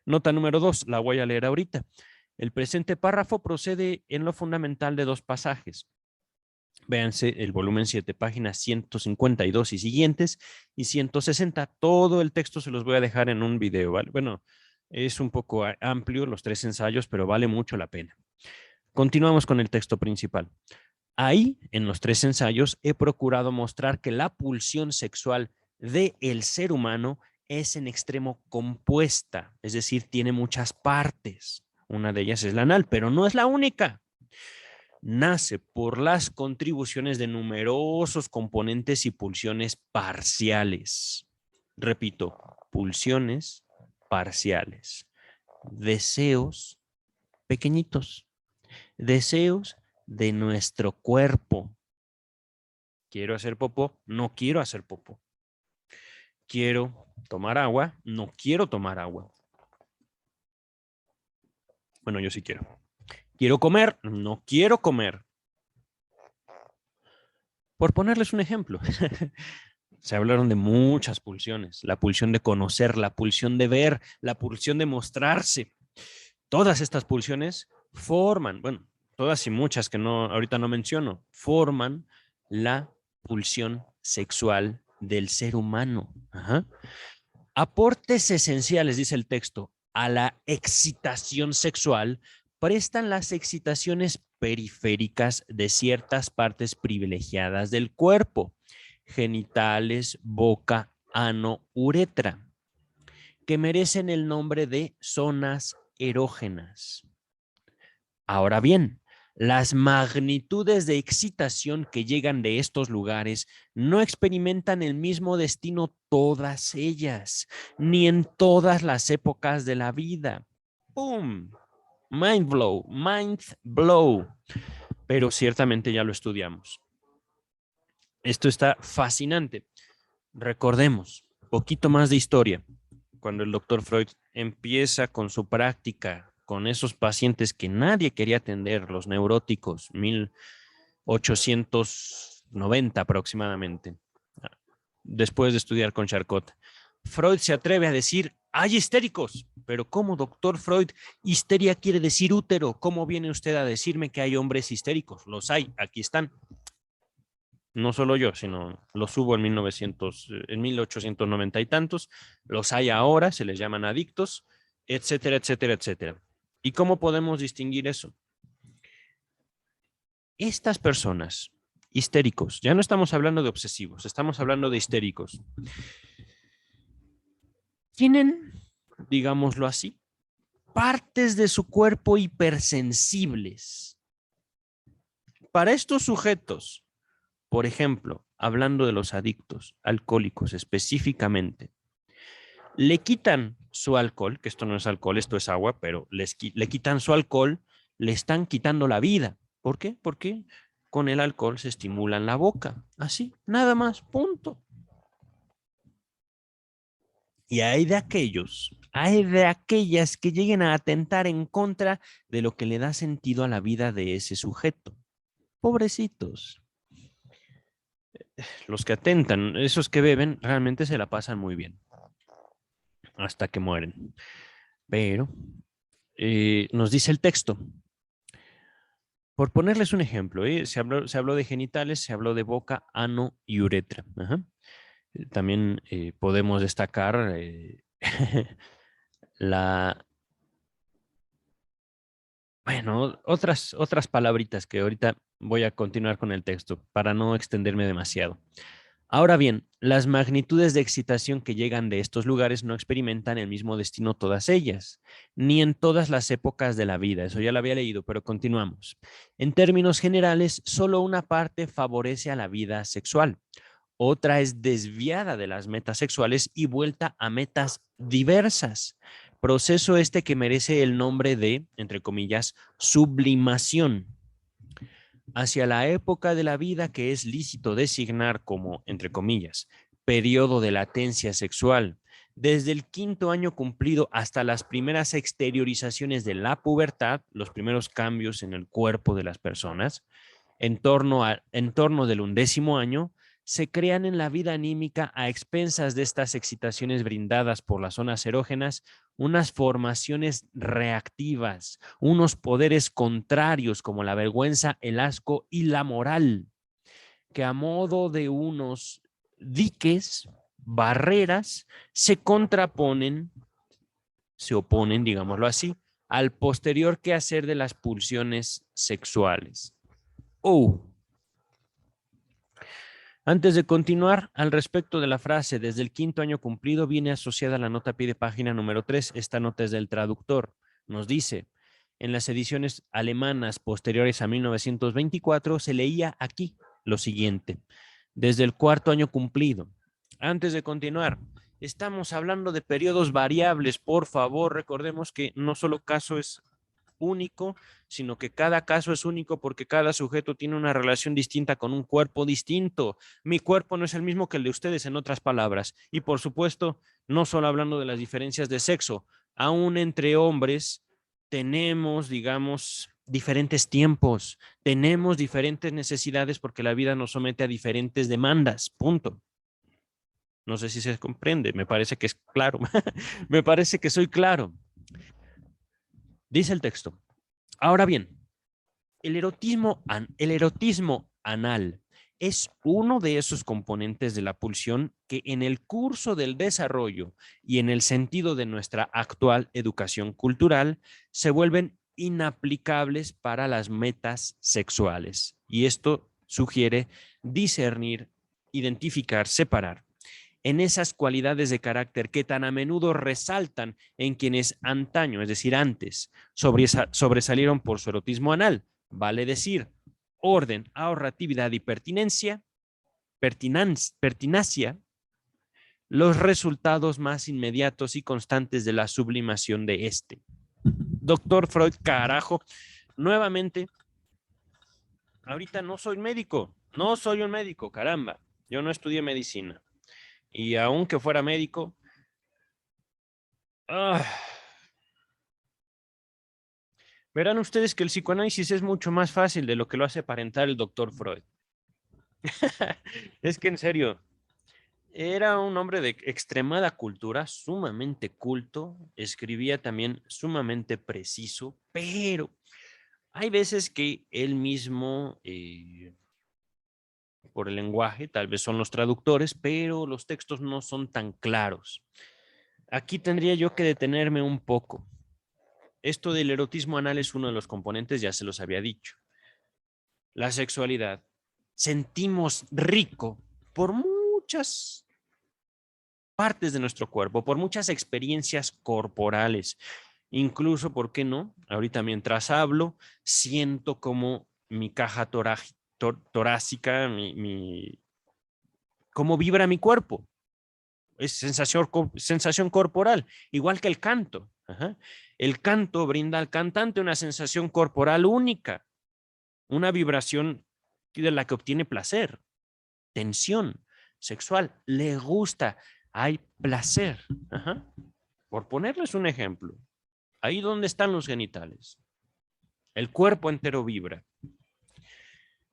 Nota número 2, la voy a leer ahorita. El presente párrafo procede en lo fundamental de dos pasajes. Véanse el volumen 7, páginas 152 y siguientes, y 160. Todo el texto se los voy a dejar en un video, ¿vale? Bueno, es un poco amplio los tres ensayos, pero vale mucho la pena. Continuamos con el texto principal. Ahí, en los tres ensayos, he procurado mostrar que la pulsión sexual del ser humano es en extremo compuesta, es decir, tiene muchas partes. Una de ellas es la anal, pero no es la única. Nace por las contribuciones de numerosos componentes y pulsiones parciales. Repito, pulsiones parciales. Deseos pequeñitos, deseos de nuestro cuerpo. Quiero hacer popó, no quiero hacer popó. Quiero tomar agua, no quiero tomar agua. Bueno, yo sí quiero. Quiero comer, no quiero comer. Por ponerles un ejemplo, se hablaron de muchas pulsiones, la pulsión de conocer, la pulsión de ver, la pulsión de mostrarse. Todas estas pulsiones forman, bueno, todas y muchas que no ahorita no menciono, forman la pulsión sexual del ser humano. Ajá. Aportes esenciales, dice el texto, a la excitación sexual prestan las excitaciones periféricas de ciertas partes privilegiadas del cuerpo, genitales, boca, ano, uretra, que merecen el nombre de zonas erógenas. Ahora bien, las magnitudes de excitación que llegan de estos lugares no experimentan el mismo destino todas ellas, ni en todas las épocas de la vida. ¡Pum! Mind blow, mind blow. Pero ciertamente ya lo estudiamos. Esto está fascinante. Recordemos, poquito más de historia. Cuando el doctor Freud empieza con su práctica con esos pacientes que nadie quería atender, los neuróticos, 1890 aproximadamente, después de estudiar con Charcot, Freud se atreve a decir, hay histéricos, pero ¿cómo, doctor Freud? Histeria quiere decir útero. ¿Cómo viene usted a decirme que hay hombres histéricos? Los hay, aquí están. No solo yo, sino los hubo en 1890 y tantos, los hay ahora, se les llaman adictos, etcétera, etcétera, etcétera. ¿Y cómo podemos distinguir eso? Estas personas histéricos, ya no estamos hablando de obsesivos, estamos hablando de histéricos, tienen, digámoslo así, partes de su cuerpo hipersensibles. Para estos sujetos, por ejemplo, hablando de los adictos, alcohólicos específicamente, le quitan su alcohol, que esto no es alcohol, esto es agua, pero le quitan su alcohol, le están quitando la vida. ¿Por qué? Porque con el alcohol se estimulan la boca. Así, nada más, punto. Y hay de aquellas que lleguen a atentar en contra de lo que le da sentido a la vida de ese sujeto. Pobrecitos. Los que atentan, esos que beben, realmente se la pasan muy bien. Hasta que mueren. Pero nos dice el texto. Por ponerles un ejemplo, se habló de genitales, se habló de boca, ano y uretra. Ajá. También podemos destacar la Bueno, otras palabritas que ahorita voy a continuar con el texto para no extenderme demasiado. Ahora bien, las magnitudes de excitación que llegan de estos lugares no experimentan el mismo destino todas ellas, ni en todas las épocas de la vida. Eso ya lo había leído, pero continuamos. En términos generales, solo una parte favorece a la vida sexual. Otra es desviada de las metas sexuales y vuelta a metas diversas. Proceso este que merece el nombre de, entre comillas, sublimación. Hacia la época de la vida que es lícito designar como, entre comillas, periodo de latencia sexual, desde el quinto año cumplido hasta las primeras exteriorizaciones de la pubertad, los primeros cambios en el cuerpo de las personas, en torno del undécimo año, se crean en la vida anímica a expensas de estas excitaciones brindadas por las zonas erógenas unas formaciones reactivas, unos poderes contrarios como la vergüenza, el asco y la moral, que a modo de unos diques, barreras, se contraponen, se oponen, digámoslo así, al posterior quehacer de las pulsiones sexuales. Oh, antes de continuar, al respecto de la frase desde el quinto año cumplido viene asociada la nota a pie de página número 3. Esta nota es del traductor. Nos dice, en las ediciones alemanas posteriores a 1924 se leía aquí lo siguiente, desde el cuarto año cumplido. Antes de continuar, estamos hablando de periodos variables. Por favor, recordemos que no solo caso es único, sino que cada caso es único porque cada sujeto tiene una relación distinta con un cuerpo distinto. Mi cuerpo no es el mismo que el de ustedes, en otras palabras. Y por supuesto, no solo hablando de las diferencias de sexo, aún entre hombres tenemos, digamos, diferentes tiempos, tenemos diferentes necesidades porque la vida nos somete a diferentes demandas, punto. No sé si se comprende, me parece que es claro, me parece que soy claro. Dice el texto. Ahora bien, el erotismo anal es uno de esos componentes de la pulsión que en el curso del desarrollo y en el sentido de nuestra actual educación cultural se vuelven inaplicables para las metas sexuales. Y esto sugiere discernir, identificar, separar en esas cualidades de carácter que tan a menudo resaltan en quienes antaño, es decir, antes, sobresalieron por su erotismo anal, vale decir, orden, ahorratividad y pertinacia, los resultados más inmediatos y constantes de la sublimación de este. Doctor Freud, carajo, nuevamente, ahorita no soy médico, no soy un médico, caramba, yo no estudié medicina. Y aunque fuera médico, ah, verán ustedes que el psicoanálisis es mucho más fácil de lo que lo hace aparentar el doctor Freud. Es que en serio, era un hombre de extremada cultura, sumamente culto, escribía también sumamente preciso, pero hay veces que él mismo, por el lenguaje, tal vez son los traductores, pero los textos no son tan claros. Aquí tendría yo que detenerme un poco. Esto del erotismo anal es uno de los componentes, ya se los había dicho. La sexualidad, sentimos rico por muchas partes de nuestro cuerpo, por muchas experiencias corporales. Incluso, ¿por qué no? Ahorita mientras hablo, siento como mi caja torácica, cómo vibra mi cuerpo. Es sensación corporal, igual que el canto. Ajá. El canto brinda al cantante una sensación corporal única, una vibración de la que obtiene placer, tensión sexual, le gusta, hay placer. Ajá. Por ponerles un ejemplo, ahí donde están los genitales, el cuerpo entero vibra.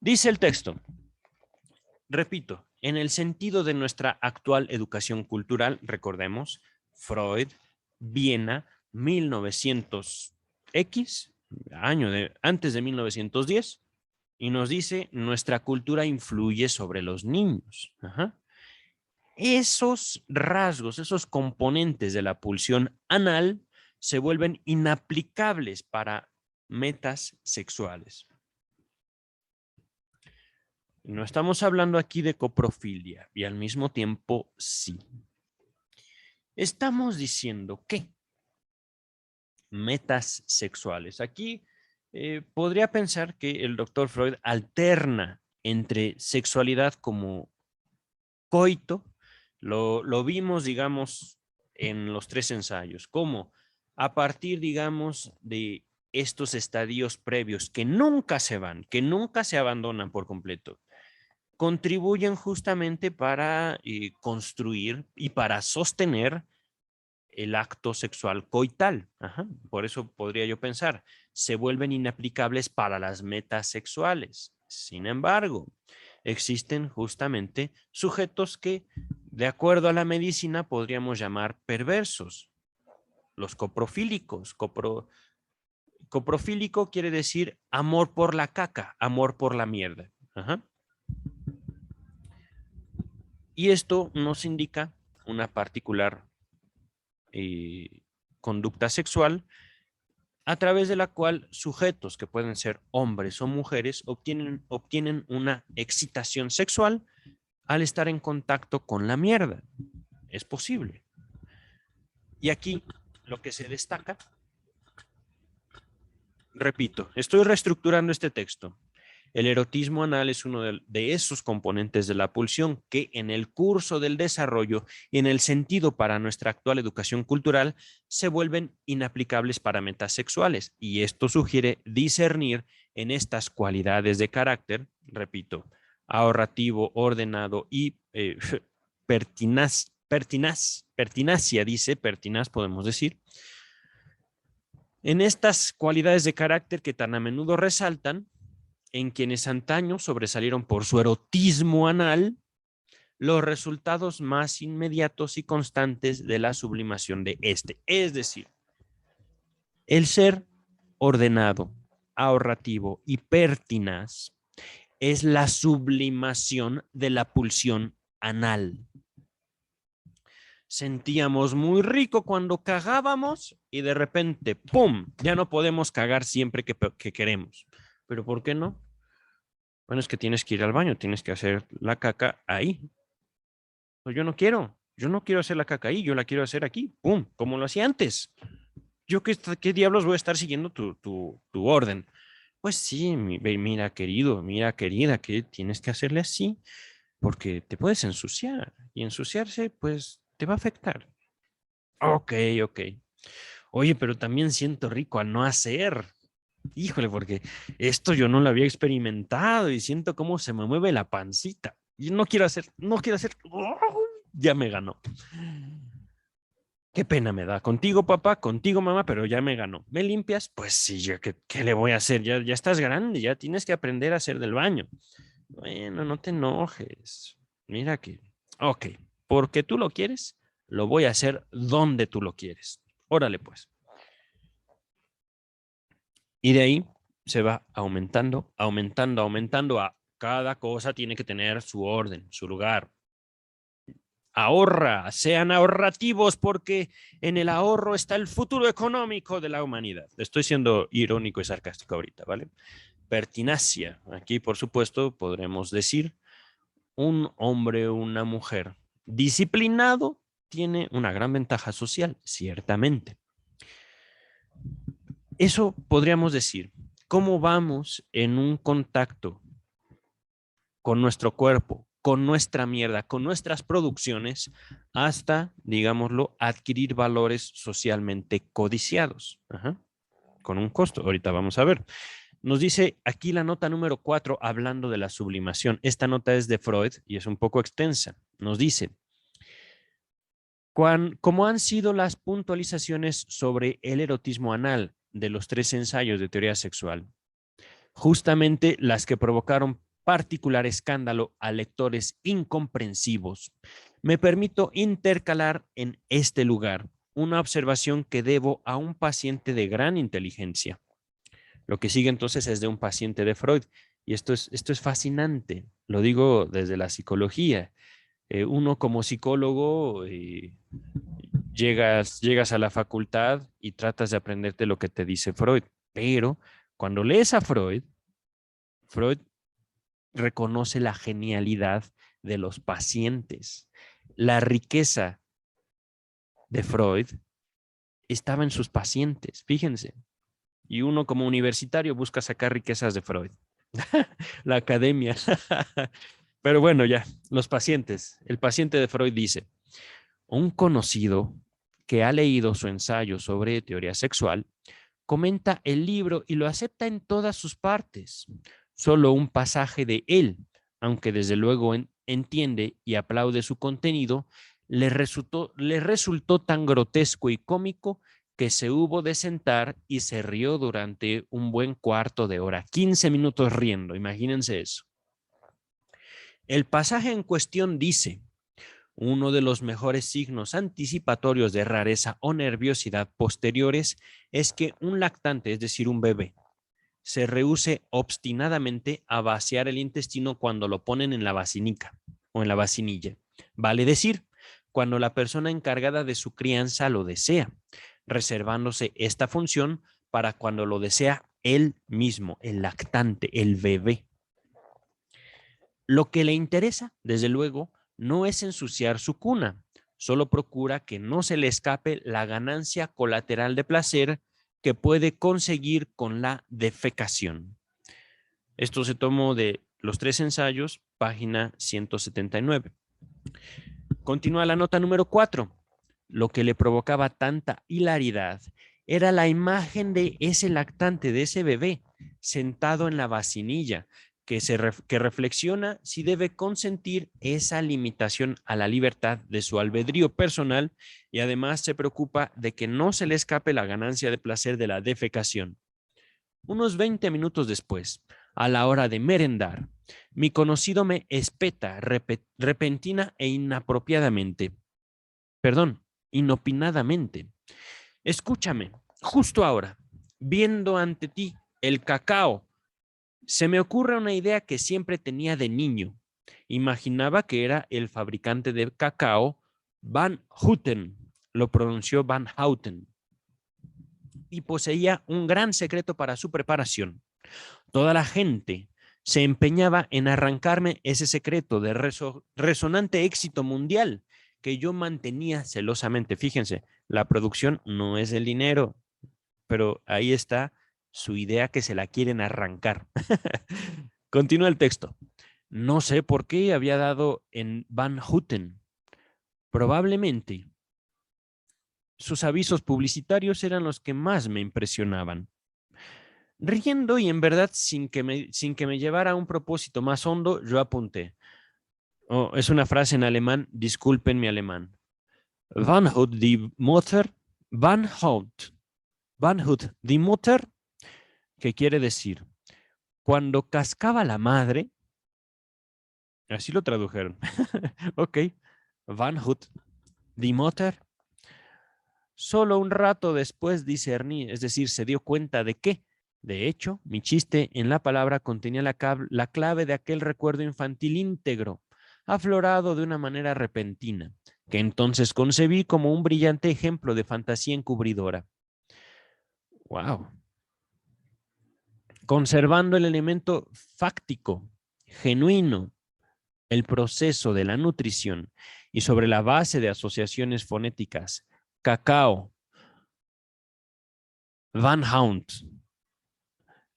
Dice el texto, repito, en el sentido de nuestra actual educación cultural, recordemos, Freud, Viena, 1900X, antes de 1910, y nos dice, nuestra cultura influye sobre los niños. Ajá. Esos rasgos, esos componentes de la pulsión anal se vuelven inaplicables para metas sexuales. No estamos hablando aquí de coprofilia y al mismo tiempo sí. Estamos diciendo que metas sexuales. Aquí podría pensar que el doctor Freud alterna entre sexualidad como coito, lo vimos, digamos, en los 3 ensayos, como a partir, digamos, de estos estadios previos que nunca se van, que nunca se abandonan por completo, contribuyen justamente para construir y para sostener el acto sexual coital. Ajá. Por eso podría yo pensar, se vuelven inaplicables para las metas sexuales. Sin embargo, existen justamente sujetos que, de acuerdo a la medicina, podríamos llamar perversos. Los coprofílicos. Coprofílico quiere decir amor por la caca, amor por la mierda. Ajá. Y esto nos indica una particular conducta sexual a través de la cual sujetos que pueden ser hombres o mujeres obtienen una excitación sexual al estar en contacto con la mierda. Es posible. Y aquí lo que se destaca, repito, estoy reestructurando este texto. El erotismo anal es uno de esos componentes de la pulsión que en el curso del desarrollo y en el sentido para nuestra actual educación cultural se vuelven inaplicables para metas sexuales. Y esto sugiere discernir en estas cualidades de carácter, repito, ahorrativo, ordenado y pertinacia, dice, pertinaz podemos decir. En estas cualidades de carácter que tan a menudo resaltan, en quienes antaño sobresalieron por su erotismo anal, los resultados más inmediatos y constantes de la sublimación de este. Es decir, el ser ordenado, ahorrativo y pertinaz es la sublimación de la pulsión anal. Sentíamos muy rico cuando cagábamos y de repente, ¡pum!, ya no podemos cagar siempre que queremos. ¿Pero por qué no? Bueno, es que tienes que ir al baño, tienes que hacer la caca ahí. Pues yo no quiero hacer la caca ahí, yo la quiero hacer aquí, ¡pum!, como lo hacía antes. ¿Yo qué diablos voy a estar siguiendo tu orden? Pues sí, mira querido, mira querida, que tienes que hacerle así, porque te puedes ensuciar y ensuciarse pues te va a afectar. Ok, ok. Oye, pero también siento rico al no hacer. Híjole, porque esto yo no lo había experimentado y siento cómo se me mueve la pancita. Y no quiero hacer. ¡Oh! Ya me ganó. Qué pena me da. Contigo, papá, contigo, mamá, pero ya me ganó. ¿Me limpias? Pues sí, ya, ¿qué le voy a hacer? Ya estás grande, ya tienes que aprender a hacer del baño. Bueno, no te enojes. Mira que, ok, porque tú lo quieres, lo voy a hacer donde tú lo quieres. Órale, pues. Y de ahí se va aumentando, aumentando, aumentando a cada cosa tiene que tener su orden, su lugar. Ahorra, sean ahorrativos porque en el ahorro está el futuro económico de la humanidad. Estoy siendo irónico y sarcástico ahorita, ¿vale? Pertinacia. Aquí, por supuesto, podremos decir un hombre o una mujer disciplinado tiene una gran ventaja social, ciertamente. Eso podríamos decir. ¿Cómo vamos en un contacto con nuestro cuerpo, con nuestra mierda, con nuestras producciones, hasta, digámoslo, adquirir valores socialmente codiciados? Ajá. Con un costo? Ahorita vamos a ver. Nos dice aquí la nota número 4 hablando de la sublimación. Esta nota es de Freud y es un poco extensa. Nos dice, ¿cómo han sido las puntualizaciones sobre el erotismo anal de los 3 ensayos de teoría sexual? Justamente las que provocaron particular escándalo a lectores incomprensivos. Me permito intercalar en este lugar una observación que debo a un paciente de gran inteligencia. Lo que sigue entonces es de un paciente de Freud. Y esto es fascinante. Lo digo desde la psicología. Uno como psicólogo llegas a la facultad y tratas de aprenderte lo que te dice Freud, pero Cuando lees a Freud, Freud reconoce la genialidad de los pacientes. La riqueza de Freud estaba en sus pacientes, fíjense. Y uno como universitario busca sacar riquezas de Freud. La academia. Pero bueno, ya, los pacientes. El paciente de Freud dice, un conocido que ha leído su ensayo sobre teoría sexual comenta el libro y lo acepta en todas sus partes. Solo un pasaje de él, aunque desde luego entiende y aplaude su contenido, le resultó tan grotesco y cómico que se hubo de sentar y se rió durante un buen cuarto de hora, 15 minutos riendo, imagínense eso. El pasaje en cuestión dice, uno de los mejores signos anticipatorios de rareza o nerviosidad posteriores es que un lactante, es decir, un bebé, se rehúse obstinadamente a vaciar el intestino cuando lo ponen en la vacinica o en la vacinilla. Vale decir, cuando la persona encargada de su crianza lo desea, reservándose esta función para cuando lo desea él mismo, el lactante, el bebé. Lo que le interesa, desde luego, no es ensuciar su cuna, solo procura que no se le escape la ganancia colateral de placer que puede conseguir con la defecación. Esto se tomó de Los tres ensayos, página 179. Continúa la nota número 4. Lo que le provocaba tanta hilaridad era la imagen de ese lactante, de ese bebé, sentado en la vacinilla, que reflexiona si debe consentir esa limitación a la libertad de su albedrío personal y además se preocupa de que no se le escape la ganancia de placer de la defecación. Unos 20 minutos después, a la hora de merendar, mi conocido me espeta repentina e inopinadamente. Escúchame, justo ahora, viendo ante ti el cacao, se me ocurre una idea que siempre tenía de niño. Imaginaba que era el fabricante de cacao Van Houten, lo pronunció Van Houten, y poseía un gran secreto para su preparación. Toda la gente se empeñaba en arrancarme ese secreto de resonante éxito mundial que yo mantenía celosamente. Fíjense, la producción no es el dinero, pero ahí está su idea que se la quieren arrancar. Continúa el texto. No sé por qué había dado en Van Houten. Probablemente sus avisos publicitarios eran los que más me impresionaban. Riendo y en verdad sin que me llevara a un propósito más hondo, yo apunté. Oh, es una frase en alemán, disculpen mi alemán. Wann die Mutter, Wann die Mutter, que quiere decir, cuando cascaba la madre, así lo tradujeron. Ok, Wann die Mutter. Solo un rato después discerní, es decir, se dio cuenta de que, de hecho, mi chiste en la palabra contenía la clave de aquel recuerdo infantil íntegro, aflorado de una manera repentina, que entonces concebí como un brillante ejemplo de fantasía encubridora. ¡Wow! Conservando el elemento fáctico, genuino, el proceso de la nutrición y sobre la base de asociaciones fonéticas, cacao, Van Hout.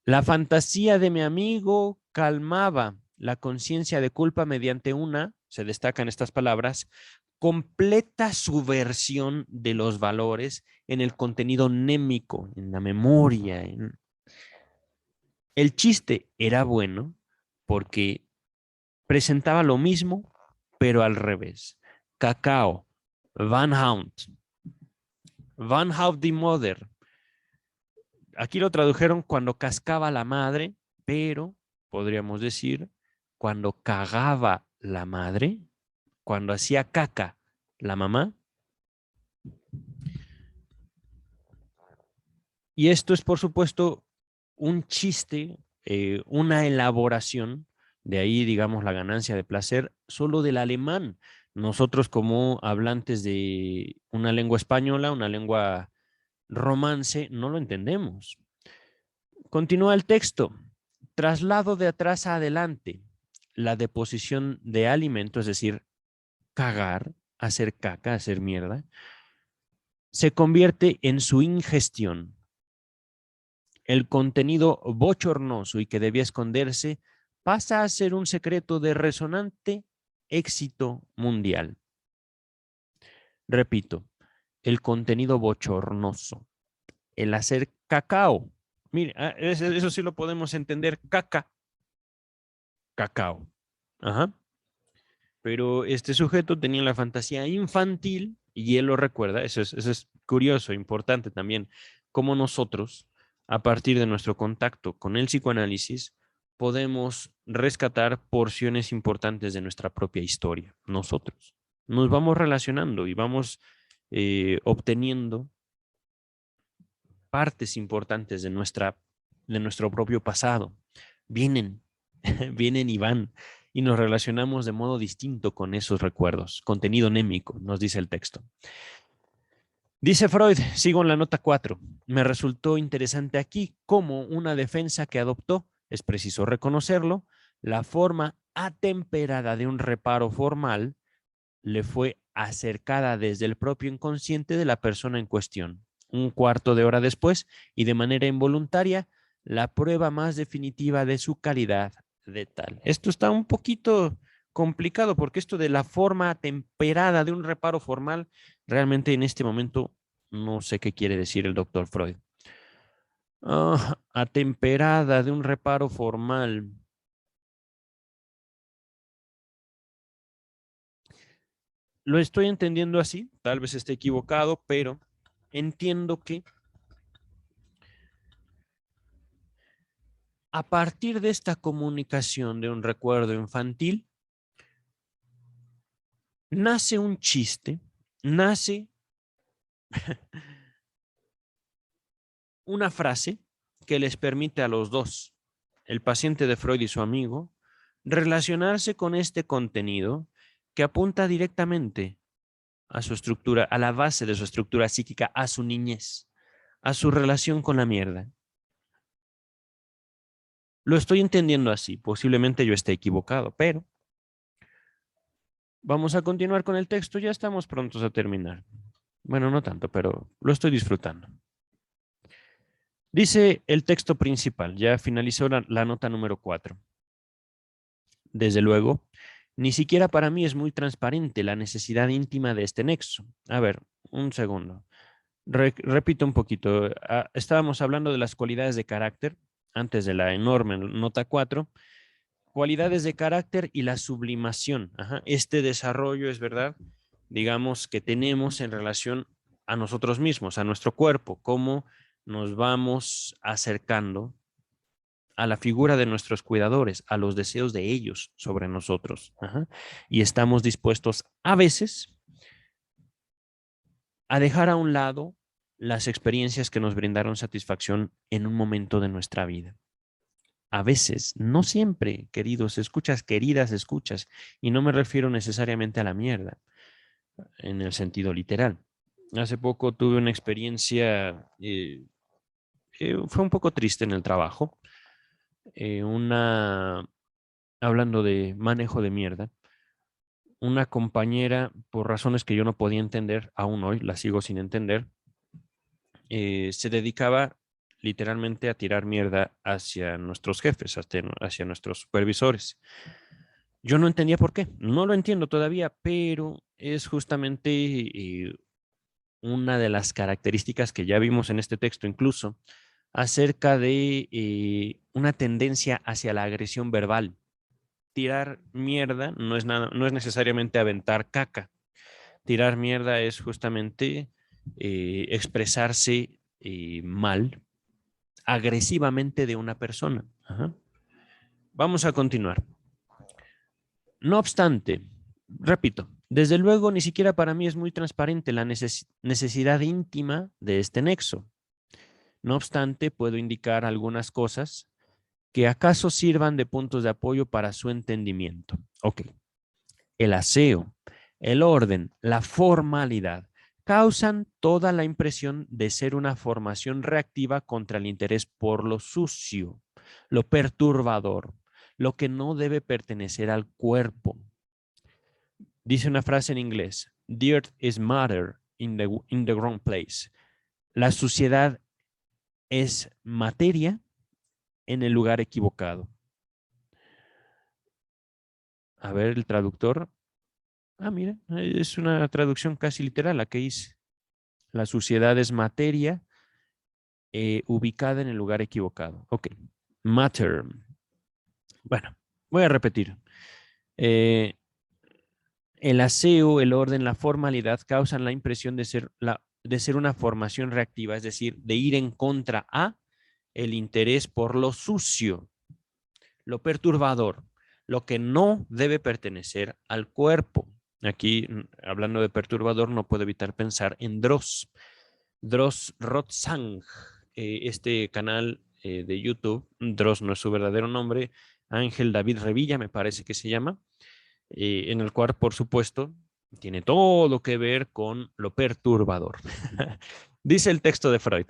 La fantasía de mi amigo calmaba la conciencia de culpa mediante una, se destacan estas palabras, completa subversión de los valores en el contenido némico, en la memoria. El chiste era bueno porque presentaba lo mismo, pero al revés. Cacao, Van Hout, Van Hout die Mother. Aquí lo tradujeron cuando cascaba la madre, pero podríamos decir cuando cagaba la madre, cuando hacía caca la mamá. Y esto es, por supuesto, un chiste, una elaboración, de ahí, digamos, la ganancia de placer, solo del alemán. Nosotros como hablantes de una lengua española, una lengua romance, no lo entendemos. Continúa el texto. Traslado de atrás a adelante. La deposición de alimento, es decir, cagar, hacer caca, hacer mierda, se convierte en su ingestión. El contenido bochornoso y que debía esconderse pasa a ser un secreto de resonante éxito mundial. Repito, el contenido bochornoso, el hacer cacao. Mire, eso sí lo podemos entender, cacao. Ajá. Pero este sujeto tenía la fantasía infantil y él lo recuerda. Eso es curioso, importante también, cómo nosotros, a partir de nuestro contacto con el psicoanálisis, podemos rescatar porciones importantes de nuestra propia historia. Nosotros nos vamos relacionando y vamos obteniendo partes importantes de nuestro propio pasado. Vienen, vienen y van, y nos relacionamos de modo distinto con esos recuerdos. Contenido némico, nos dice el texto. Dice Freud, sigo en la nota 4, me resultó interesante aquí cómo una defensa que adoptó, es preciso reconocerlo, la forma atemperada de un reparo formal le fue acercada desde el propio inconsciente de la persona en cuestión. Un cuarto de hora después, y de manera involuntaria, la prueba más definitiva de su calidad de tal. Esto está un poquito complicado porque esto de la forma temperada de un reparo formal, realmente en este momento no sé qué quiere decir el doctor Freud. Atemperada de un reparo formal. Lo estoy entendiendo así, tal vez esté equivocado, pero entiendo que a partir de esta comunicación de un recuerdo infantil, nace un chiste, nace una frase que les permite a los dos, el paciente de Freud y su amigo, relacionarse con este contenido que apunta directamente a su estructura, a la base de su estructura psíquica, a su niñez, a su relación con la mierda. Lo estoy entendiendo así, posiblemente yo esté equivocado, pero vamos a continuar con el texto, ya estamos prontos a terminar. Bueno, no tanto, pero lo estoy disfrutando. Dice el texto principal, ya finalizó la nota número 4. Desde luego, ni siquiera para mí es muy transparente la necesidad íntima de este nexo. A ver, un segundo. Repito un poquito. Estábamos hablando de las cualidades de carácter antes de la enorme nota 4. Cualidades de carácter y la sublimación. Ajá. Este desarrollo es verdad, digamos, que tenemos en relación a nosotros mismos, a nuestro cuerpo, cómo nos vamos acercando a la figura de nuestros cuidadores, a los deseos de ellos sobre nosotros. Ajá. Y estamos dispuestos a veces a dejar a un lado las experiencias que nos brindaron satisfacción en un momento de nuestra vida. A veces, no siempre, queridos escuchas, queridas escuchas, y no me refiero necesariamente a la mierda, en el sentido literal. Hace poco tuve una experiencia, fue un poco triste en el trabajo, hablando de manejo de mierda, una compañera, por razones que yo no podía entender, aún hoy la sigo sin entender, se dedicaba literalmente a tirar mierda hacia nuestros jefes, hacia nuestros supervisores. Yo no entendía por qué, no lo entiendo todavía, pero es justamente una de las características que ya vimos en este texto incluso, acerca de una tendencia hacia la agresión verbal. Tirar mierda no es nada, no es necesariamente aventar caca. Tirar mierda es justamente expresarse mal, agresivamente de una persona. Ajá. Vamos a continuar. No obstante, repito, desde luego ni siquiera para mí es muy transparente la necesidad íntima de este nexo. No obstante, puedo indicar algunas cosas que acaso sirvan de puntos de apoyo para su entendimiento. Ok. El aseo, el orden, la formalidad, causan toda la impresión de ser una formación reactiva contra el interés por lo sucio, lo perturbador, lo que no debe pertenecer al cuerpo. Dice una frase en inglés: dirt is matter in the wrong place. La suciedad es materia en el lugar equivocado. A ver, el traductor. Ah, mira, es una traducción casi literal la que hice. La suciedad es materia ubicada en el lugar equivocado. Ok. Matter. Bueno, voy a repetir. Eh, el aseo, el orden, la formalidad causan la impresión de ser una formación reactiva, es decir, de ir en contra a el interés por lo sucio, lo perturbador, lo que no debe pertenecer al cuerpo. Aquí, hablando de perturbador, no puedo evitar pensar en Dross. Dross Rotzang, este canal de YouTube. Dross no es su verdadero nombre. Ángel David Revilla, me parece que se llama, en el cual, por supuesto, tiene todo que ver con lo perturbador. Dice el texto de Freud.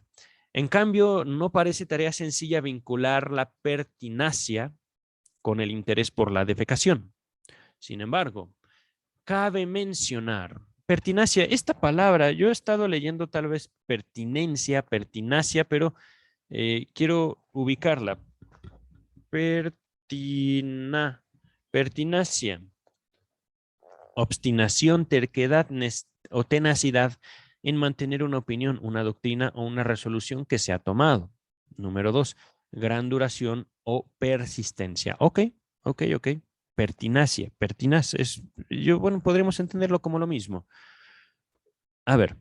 En cambio, no parece tarea sencilla vincular la pertinacia con el interés por la defecación. Sin embargo, cabe mencionar pertinacia. Esta palabra, yo he estado leyendo tal vez pertinencia, pertinacia, pero quiero ubicarla. Pertinacia. Obstinación, terquedad o tenacidad en mantener una opinión, una doctrina o una resolución que se ha tomado. Número 2, gran duración o persistencia. Ok, ok, ok. Pertinacia, pertinaz es, bueno, podríamos entenderlo como lo mismo. A ver,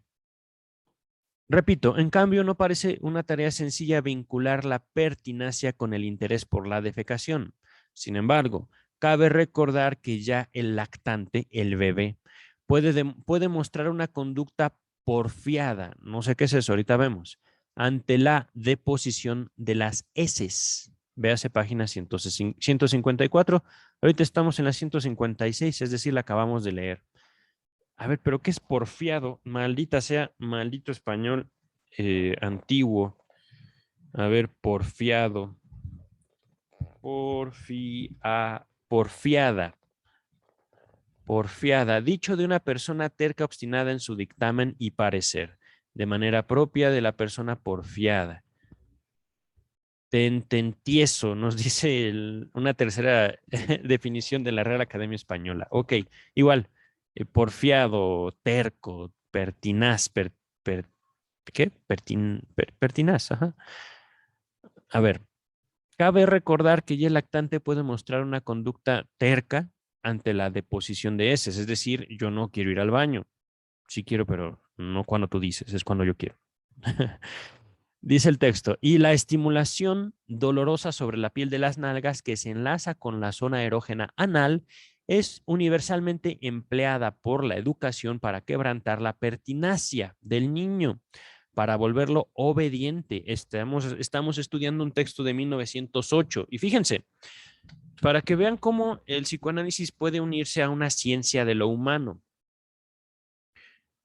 repito, en cambio no parece una tarea sencilla vincular la pertinacia con el interés por la defecación. Sin embargo, cabe recordar que ya el lactante, el bebé, puede mostrar una conducta porfiada, no sé qué es eso, ahorita vemos, ante la deposición de las heces. Véase página 154. Ahorita estamos en la 156, es decir, la acabamos de leer. A ver, pero ¿qué es porfiado? Maldita sea, maldito español antiguo. A ver, porfiado. Porfiada. Porfiada. Dicho de una persona terca obstinada en su dictamen y parecer, de manera propia de la persona porfiada. Tententieso, nos dice una tercera definición de la Real Academia Española. Ok, igual, porfiado, terco, pertinaz, ¿qué? Pertinaz, ajá. A ver, cabe recordar que ya el lactante puede mostrar una conducta terca ante la deposición de heces, es decir, yo no quiero ir al baño. Sí quiero, pero no cuando tú dices, es cuando yo quiero. Dice el texto, y la estimulación dolorosa sobre la piel de las nalgas que se enlaza con la zona erógena anal es universalmente empleada por la educación para quebrantar la pertinacia del niño, para volverlo obediente. Estamos estudiando un texto de 1908 y fíjense, para que vean cómo el psicoanálisis puede unirse a una ciencia de lo humano.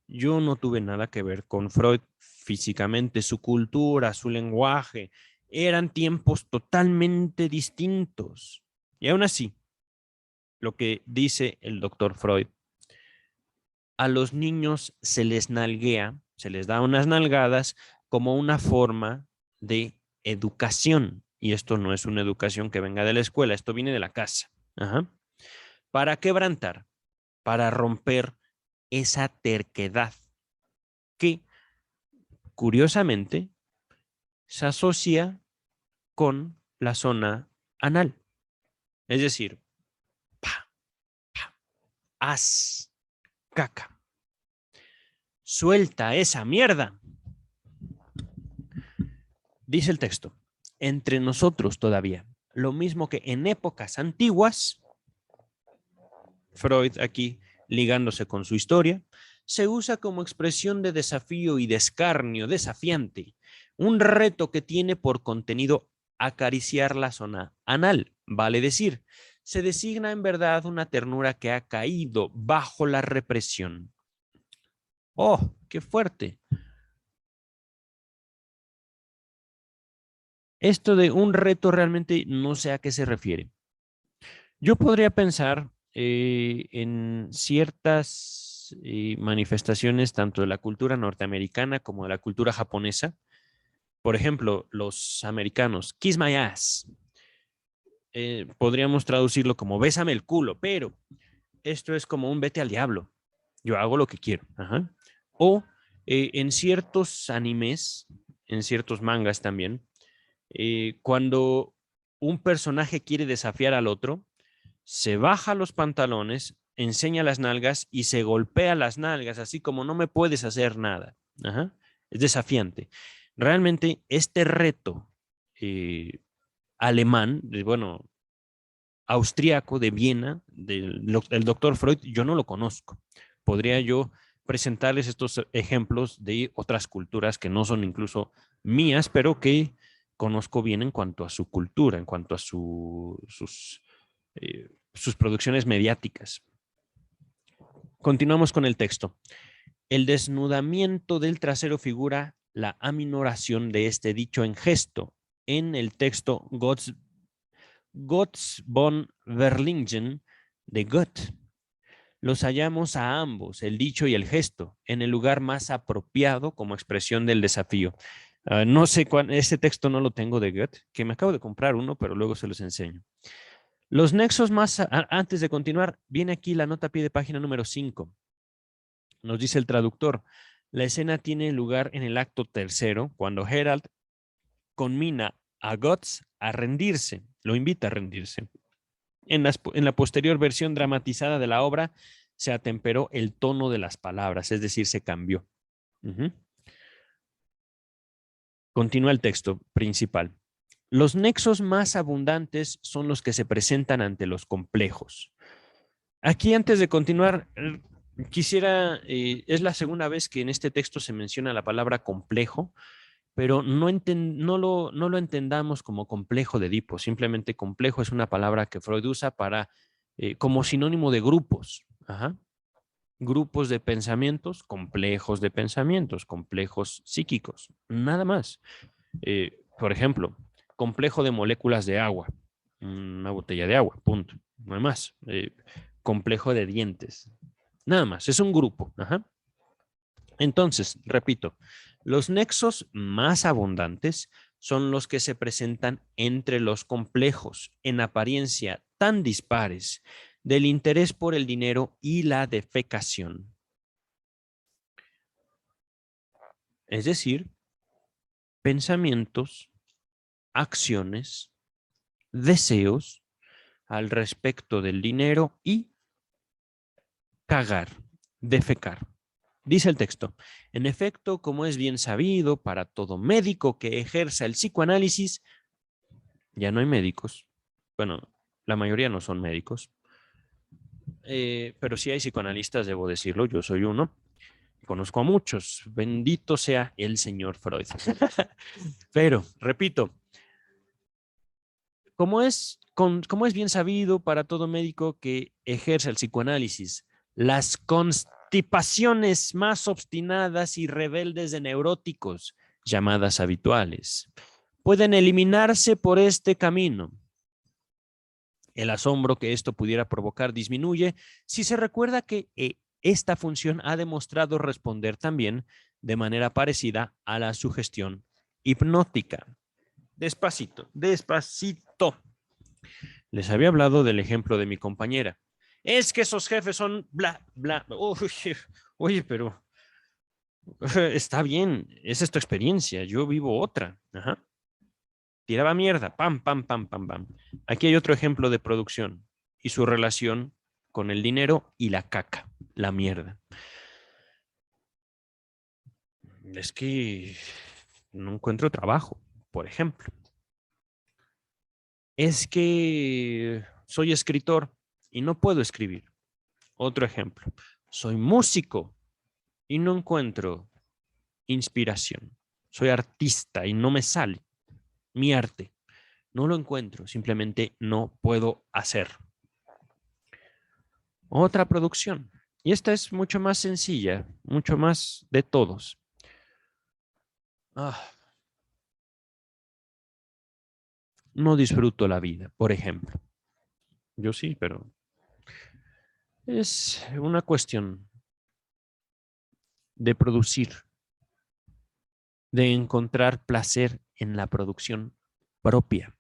Yo no tuve nada que ver con Freud físicamente, su cultura, su lenguaje, eran tiempos totalmente distintos. Y aún así, lo que dice el doctor Freud, a los niños se les nalguea, se les da unas nalgadas como una forma de educación. Y esto no es una educación que venga de la escuela, esto viene de la casa. Ajá. Para quebrantar, para romper esa terquedad que, curiosamente, se asocia con la zona anal. Es decir, pa, pa, haz caca. Suelta esa mierda. Dice el texto, entre nosotros todavía, lo mismo que en épocas antiguas, Freud aquí ligándose con su historia, se usa como expresión de desafío y de escarnio desafiante, un reto que tiene por contenido acariciar la zona anal, vale decir, se designa en verdad una ternura que ha caído bajo la represión. Oh, qué fuerte. Esto de un reto realmente no sé a qué se refiere. Yo podría pensar en ciertas manifestaciones tanto de la cultura norteamericana como de la cultura japonesa. Por ejemplo, los americanos, kiss my ass. Podríamos traducirlo como bésame el culo, pero esto es como un vete al diablo. Yo hago lo que quiero. Ajá. O en ciertos animes, en ciertos mangas también, cuando un personaje quiere desafiar al otro, se baja los pantalones, enseña las nalgas y se golpea las nalgas, así como no me puedes hacer nada. Ajá. Es desafiante. Realmente este reto eh, alemán, bueno, austríaco de Viena, del doctor Freud, yo no lo conozco. Podría yo presentarles estos ejemplos de otras culturas que no son incluso mías, pero que conozco bien en cuanto a su cultura, en cuanto a sus producciones mediáticas. Continuamos con el texto. El desnudamiento del trasero figura la aminoración de este dicho en gesto en el texto Gotts von Berlingen de Goethe. Los hallamos a ambos, el dicho y el gesto, en el lugar más apropiado como expresión del desafío. No sé cuál, ese texto no lo tengo de Goethe, que me acabo de comprar uno, pero luego se los enseño. Los nexos más, antes de continuar, viene aquí la nota a pie de página número 5. Nos dice el traductor, la escena tiene lugar en el acto tercero, cuando Herald conmina a Guts a rendirse, lo invita a rendirse. En la posterior versión dramatizada de la obra se atemperó el tono de las palabras, es decir, se cambió. Continúa el texto principal. Los nexos más abundantes son los que se presentan ante los complejos. Aquí, antes de continuar, quisiera, es la segunda vez que en este texto se menciona la palabra complejo, pero no lo entendamos como complejo de Edipo. Simplemente complejo es una palabra que Freud usa para, como sinónimo de grupos. Ajá. Grupos de pensamientos, complejos psíquicos, nada más. Por ejemplo, complejo de moléculas de agua, una botella de agua, punto, no hay más. Complejo de dientes, nada más, es un grupo. Ajá. Entonces, repito, los nexos más abundantes son los que se presentan entre los complejos, en apariencia tan dispares, del interés por el dinero y la defecación. Es decir, pensamientos, acciones, deseos al respecto del dinero y cagar, defecar. Dice el texto, en efecto, como es bien sabido para todo médico que ejerza el psicoanálisis, ya no hay médicos. Bueno, la mayoría no son médicos, pero sí hay psicoanalistas, debo decirlo, yo soy uno. Conozco a muchos, bendito sea el señor Freud. Pero, repito, como es bien sabido para todo médico que ejerce el psicoanálisis, las constipaciones más obstinadas y rebeldes de neuróticos, llamadas habituales, pueden eliminarse por este camino. El asombro que esto pudiera provocar disminuye si se recuerda que esta función ha demostrado responder también de manera parecida a la sugestión hipnótica. Despacito, despacito. Les había hablado del ejemplo de mi compañera. Es que esos jefes son bla, bla. Oye, pero está bien, esa es tu experiencia, yo vivo otra. Ajá. Tiraba mierda, pam, pam, pam, pam, pam. Aquí hay otro ejemplo de producción y su relación con el dinero y la caca, la mierda. Es que no encuentro trabajo, por ejemplo. Es que soy escritor y no puedo escribir. Otro ejemplo. Soy músico y no encuentro inspiración. Soy artista y no me sale mi arte. No lo encuentro, simplemente no puedo hacer. Otra producción. Y esta es mucho más sencilla, mucho más de todos. No disfruto la vida, por ejemplo. Yo sí, pero es una cuestión de producir, de encontrar placer en la producción propia,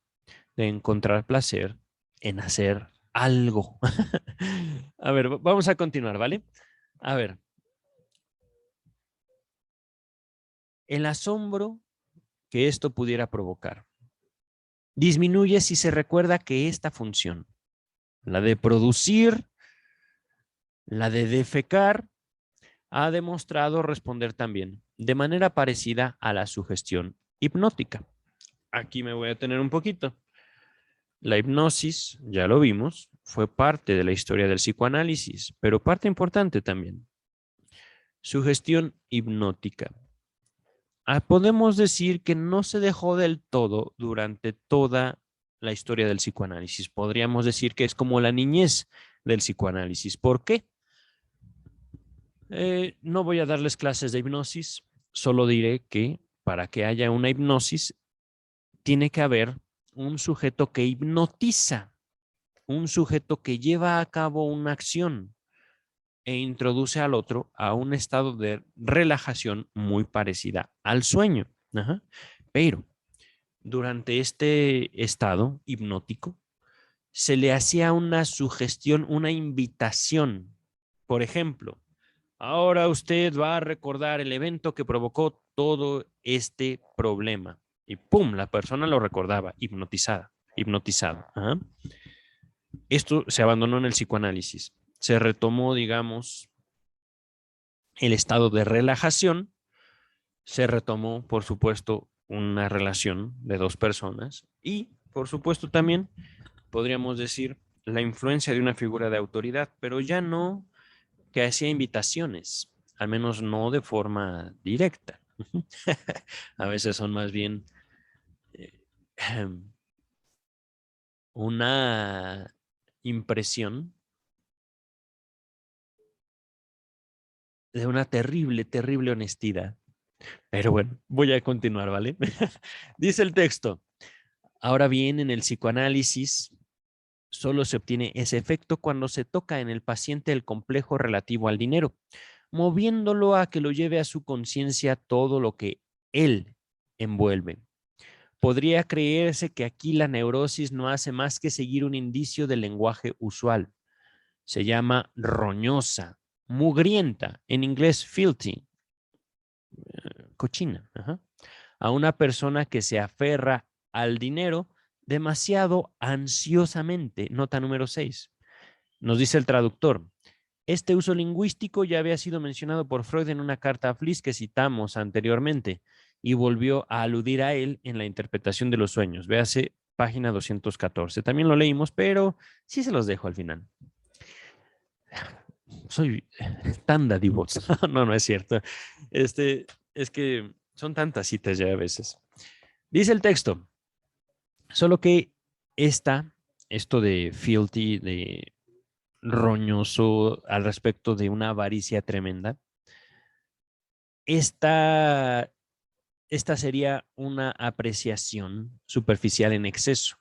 de encontrar placer en hacer algo. A ver, vamos a continuar, ¿vale? A ver, el asombro que esto pudiera provocar disminuye si se recuerda que esta función, la de producir, la de defecar, ha demostrado responder también de manera parecida a la sugestión hipnótica. Aquí me voy a tener un poquito. La hipnosis, ya lo vimos, fue parte de la historia del psicoanálisis, pero parte importante también. Sugestión hipnótica. Podemos decir que no se dejó del todo durante toda la historia del psicoanálisis. Podríamos decir que es como la niñez del psicoanálisis. ¿Por qué? No voy a darles clases de hipnosis, solo diré que para que haya una hipnosis tiene que haber un sujeto que hipnotiza, un sujeto que lleva a cabo una acción e introduce al otro a un estado de relajación muy parecida al sueño. Ajá. Pero durante este estado hipnótico se le hacía una sugestión, una invitación. Por ejemplo, ahora usted va a recordar el evento que provocó todo este problema. Y pum, la persona lo recordaba, hipnotizada, hipnotizado. Ajá. Esto se abandonó en el psicoanálisis. Se retomó, digamos, el estado de relajación. Se retomó, por supuesto, una relación de dos personas. Y, por supuesto, también podríamos decir la influencia de una figura de autoridad, pero ya no que hacía invitaciones, al menos no de forma directa. A veces son más bien eh, una impresión de una terrible, terrible honestidad. Pero bueno, voy a continuar, ¿vale? Dice el texto, ahora bien, en el psicoanálisis solo se obtiene ese efecto cuando se toca en el paciente el complejo relativo al dinero, moviéndolo a que lo lleve a su conciencia todo lo que él envuelve. Podría creerse que aquí la neurosis no hace más que seguir un indicio del lenguaje usual. Se llama roñosa, mugrienta, en inglés filthy, cochina, a una persona que se aferra al dinero demasiado ansiosamente. Nota número 6. Nos dice el traductor. Este uso lingüístico ya había sido mencionado por Freud en una carta a Fliss que citamos anteriormente y volvió a aludir a él en la interpretación de los sueños. Véase página 214. También lo leímos, pero sí se los dejo al final. Soy tan dadivoso. No, no es cierto. Es que son tantas citas ya a veces. Dice el texto, solo que esto de fealty, de roñoso al respecto de una avaricia tremenda, esta sería una apreciación superficial en exceso.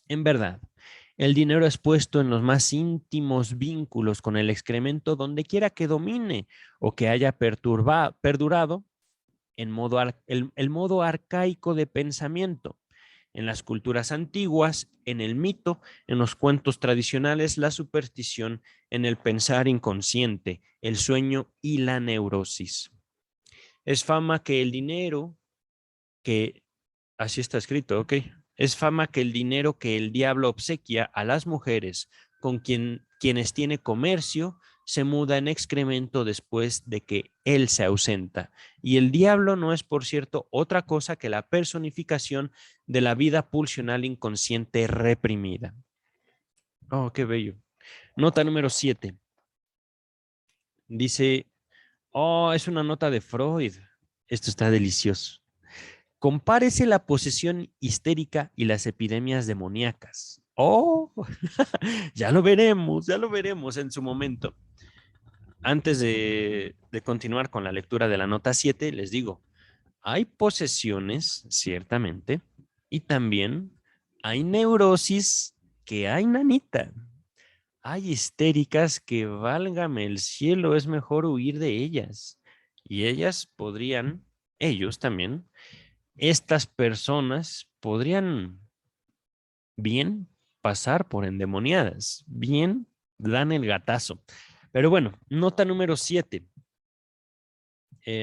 En verdad, el dinero es puesto en los más íntimos vínculos con el excremento donde quiera que domine o que haya perdurado en el modo arcaico de pensamiento. En las culturas antiguas, en el mito, en los cuentos tradicionales, la superstición, en el pensar inconsciente, el sueño y la neurosis. Es fama que el dinero, que así está escrito, ok. Es fama que el dinero que el diablo obsequia a las mujeres con quienes tiene comercio se muda en excremento después de que él se ausenta. Y el diablo no es, por cierto, otra cosa que la personificación de la vida pulsional inconsciente reprimida. Oh, qué bello. Nota número 7. Dice, oh, es una nota de Freud. Esto está delicioso. Compárese la posesión histérica y las epidemias demoníacas. Oh, ya lo veremos en su momento. antes de continuar con la lectura de la nota 7, les digo, hay posesiones, ciertamente, y también hay neurosis que hay, nanita. Hay histéricas que, válgame el cielo, es mejor huir de ellas. Y ellas podrían, ellos también, estas personas podrían bien pasar por endemoniadas, bien dan el gatazo. Pero bueno, nota número 7.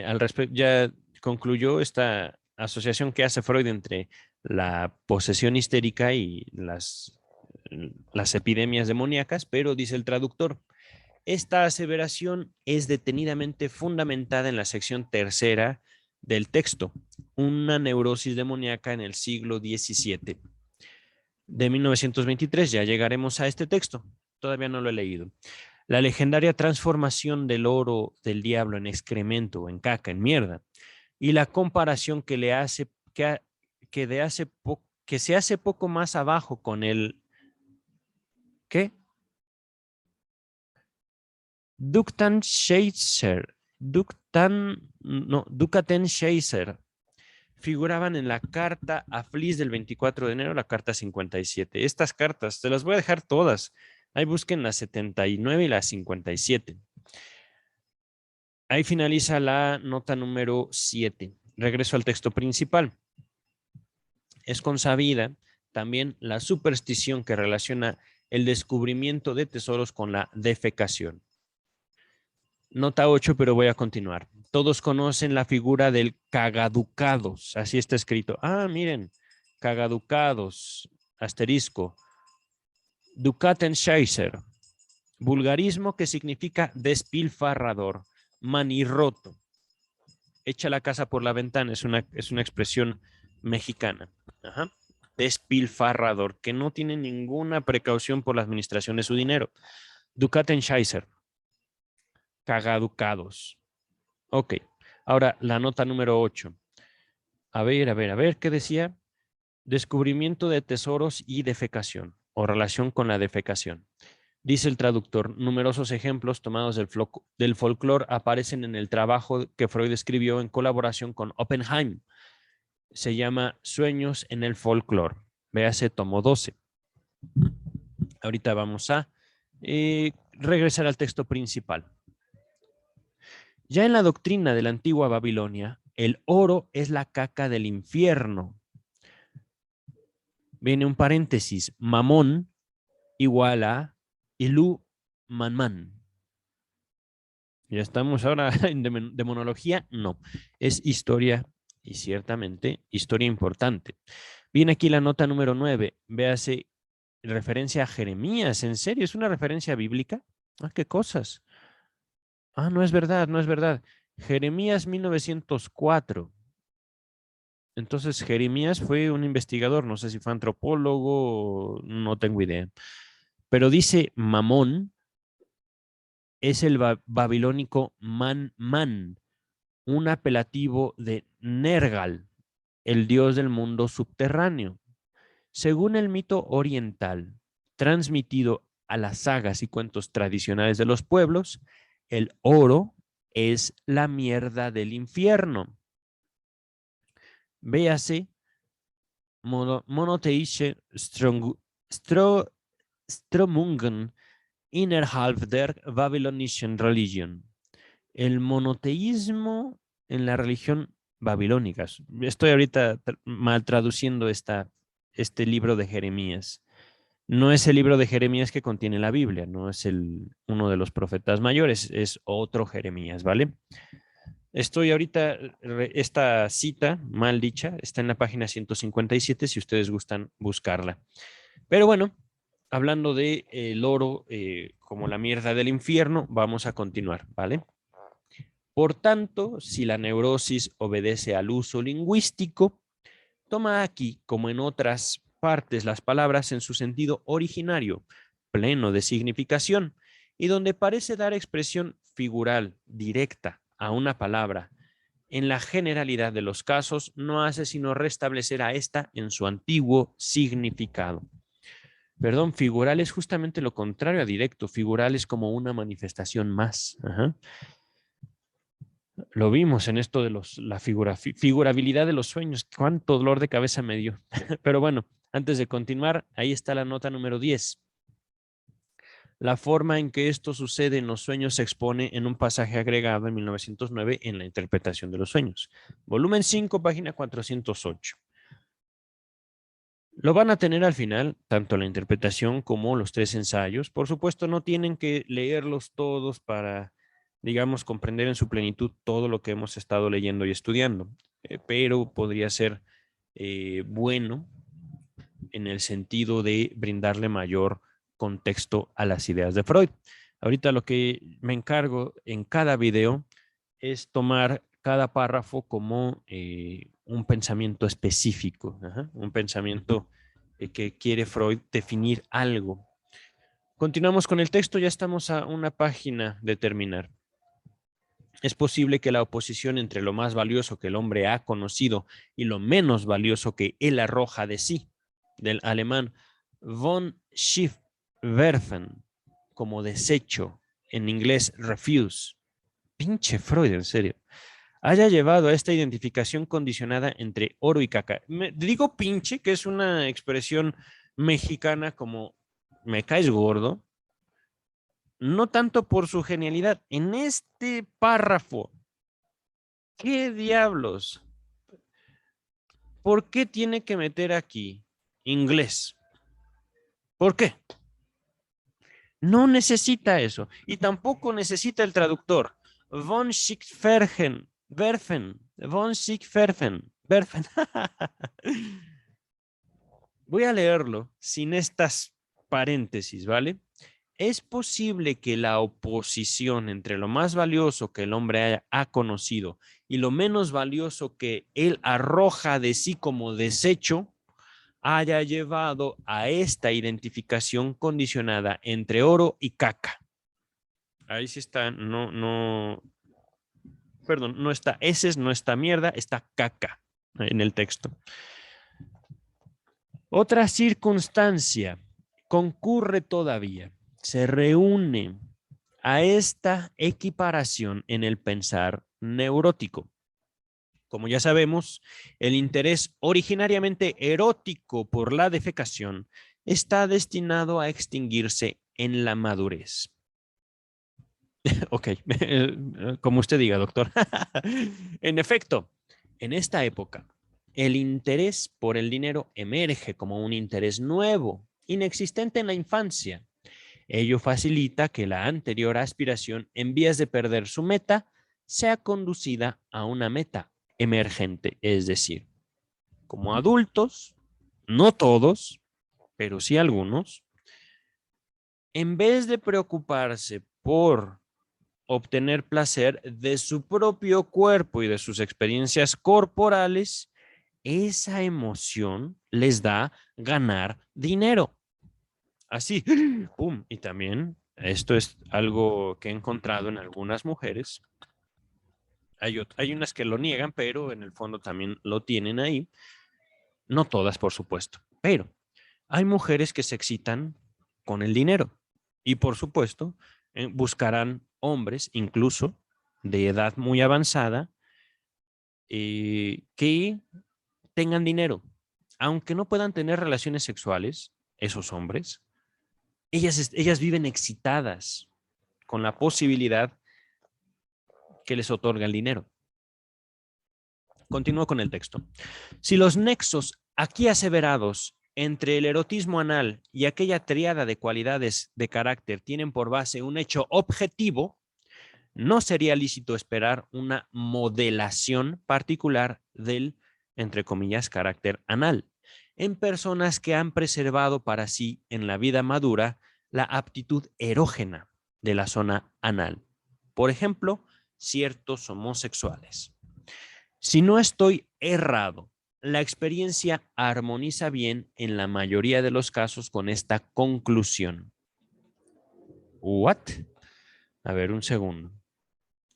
Al respecto, ya concluyó esta asociación que hace Freud entre la posesión histérica y las epidemias demoníacas, pero dice el traductor, esta aseveración es detenidamente fundamentada en la sección tercera del texto, una neurosis demoníaca en el siglo XVII. De 1923, ya llegaremos a este texto, todavía no lo he leído. La legendaria transformación del oro del diablo en excremento, en caca, en mierda, y la comparación que le hace, que se hace poco más abajo con el, ¿qué? Dukatenscheiser, figuraban en la carta a Fliss del 24 de enero, la carta 57. Estas cartas, te las voy a dejar todas. Ahí busquen la 79 y la 57. Ahí finaliza la nota número 7. Regreso al texto principal. Es consabida también la superstición que relaciona el descubrimiento de tesoros con la defecación. Nota 8, pero voy a continuar. Todos conocen la figura del cagaducados. Así está escrito. Ah, miren. Cagaducados. Asterisco. Ducatenscheiser. Vulgarismo que significa despilfarrador. Manirroto. Echa la casa por la ventana. Es una expresión mexicana. Ajá. Despilfarrador. Que no tiene ninguna precaución por la administración de su dinero. Ducatenscheiser. Cagaducados. Ok, ahora la nota número 8. A ver, ¿qué decía? Descubrimiento de tesoros y defecación, o relación con la defecación. Dice el traductor, numerosos ejemplos tomados del folclore aparecen en el trabajo que Freud escribió en colaboración con Oppenheim. Se llama Sueños en el folclore. Véase tomo 12. Ahorita vamos a regresar al texto principal. Ya en la doctrina de la antigua Babilonia, el oro es la caca del infierno. Viene un paréntesis, mamón igual a Ilu Manman. Ya estamos ahora en demonología, no, es historia y ciertamente historia importante. Viene aquí la nota número 9, véase referencia a Jeremías, ¿en serio? ¿Es una referencia bíblica? Ah, qué cosas. Ah, no es verdad, no es verdad. Jeremías 1904. Entonces, Jeremías fue un investigador, no sé si fue antropólogo, no tengo idea. Pero dice Mamón, es el babilónico Man, un apelativo de Nergal, el dios del mundo subterráneo. Según el mito oriental, transmitido a las sagas y cuentos tradicionales de los pueblos, el oro es la mierda del infierno. Véase monotheische Strömungen innerhalb der babylonischen Religion. El monoteísmo en la religión babilónica. Estoy ahorita mal traduciendo este libro de Jeremías. No es el libro de Jeremías que contiene la Biblia, no es uno de los profetas mayores, es otro Jeremías, ¿vale? Estoy ahorita, esta cita mal dicha está en la página 157 si ustedes gustan buscarla. Pero bueno, hablando de el oro como la mierda del infierno, vamos a continuar, ¿vale? Por tanto, si la neurosis obedece al uso lingüístico, toma aquí, como en otras partes, las palabras en su sentido originario, pleno de significación, y donde parece dar expresión figural, directa, a una palabra. En la generalidad de los casos, no hace sino restablecer a esta en su antiguo significado. Perdón, figural es justamente lo contrario a directo. Figural es como una manifestación más. Ajá. Lo vimos en esto de la figurabilidad de los sueños. Cuánto dolor de cabeza me dio. Pero bueno, antes de continuar, ahí está la nota número 10. La forma en que esto sucede en los sueños se expone en un pasaje agregado en 1909 en la interpretación de los sueños. Volumen 5, página 408. Lo van a tener al final, tanto la interpretación como los 3 ensayos. Por supuesto, no tienen que leerlos todos para, digamos, comprender en su plenitud todo lo que hemos estado leyendo y estudiando, pero podría ser bueno en el sentido de brindarle mayor contexto a las ideas de Freud. Ahorita lo que me encargo en cada video es tomar cada párrafo como un pensamiento específico, un pensamiento que quiere Freud definir algo. Continuamos con el texto, ya estamos a una página de terminar. Es posible que la oposición entre lo más valioso que el hombre ha conocido y lo menos valioso que él arroja de sí, del alemán von Schiffwerfen, como desecho, en inglés refuse. Pinche Freud, en serio. Haya llevado a esta identificación condicionada entre oro y caca. Digo pinche, que es una expresión mexicana como me caes gordo, no tanto por su genialidad. En este párrafo, ¿qué diablos? ¿Por qué tiene que meter aquí inglés? ¿Por qué? No necesita eso. Y tampoco necesita el traductor. Von Schickfergen, Werfen, von Schickferfen, Werfen. Voy a leerlo sin estas paréntesis, ¿vale? Es posible que la oposición entre lo más valioso que el hombre ha conocido y lo menos valioso que él arroja de sí como desecho haya llevado a esta identificación condicionada entre oro y caca. Ahí sí está, perdón, no está heces, no está mierda, está caca en el texto. Otra circunstancia concurre todavía, se reúne a esta equiparación en el pensar neurótico. Como ya sabemos, el interés originariamente erótico por la defecación está destinado a extinguirse en la madurez. Ok, como usted diga, doctor. En efecto, en esta época, el interés por el dinero emerge como un interés nuevo, inexistente en la infancia. Ello facilita que la anterior aspiración, en vías de perder su meta, sea conducida a una meta emergente, es decir, como adultos, no todos, pero sí algunos, en vez de preocuparse por obtener placer de su propio cuerpo y de sus experiencias corporales, esa emoción les da ganar dinero. Así, ¡pum! Y también esto es algo que he encontrado en algunas mujeres. Hay unas que lo niegan, pero en el fondo también lo tienen ahí. No todas, por supuesto, pero hay mujeres que se excitan con el dinero y, por supuesto, buscarán hombres, incluso de edad muy avanzada, que tengan dinero. Aunque no puedan tener relaciones sexuales, esos hombres, ellas viven excitadas con la posibilidad que les otorga el dinero. Continúo con el texto. Si los nexos aquí aseverados entre el erotismo anal y aquella triada de cualidades de carácter tienen por base un hecho objetivo, no sería lícito esperar una modelación particular del, entre comillas, carácter anal en personas que han preservado para sí en la vida madura la aptitud erógena de la zona anal. Por ejemplo, ciertos homosexuales. Si no estoy errado, la experiencia armoniza bien en la mayoría de los casos con esta conclusión. ¿What? A ver, un segundo.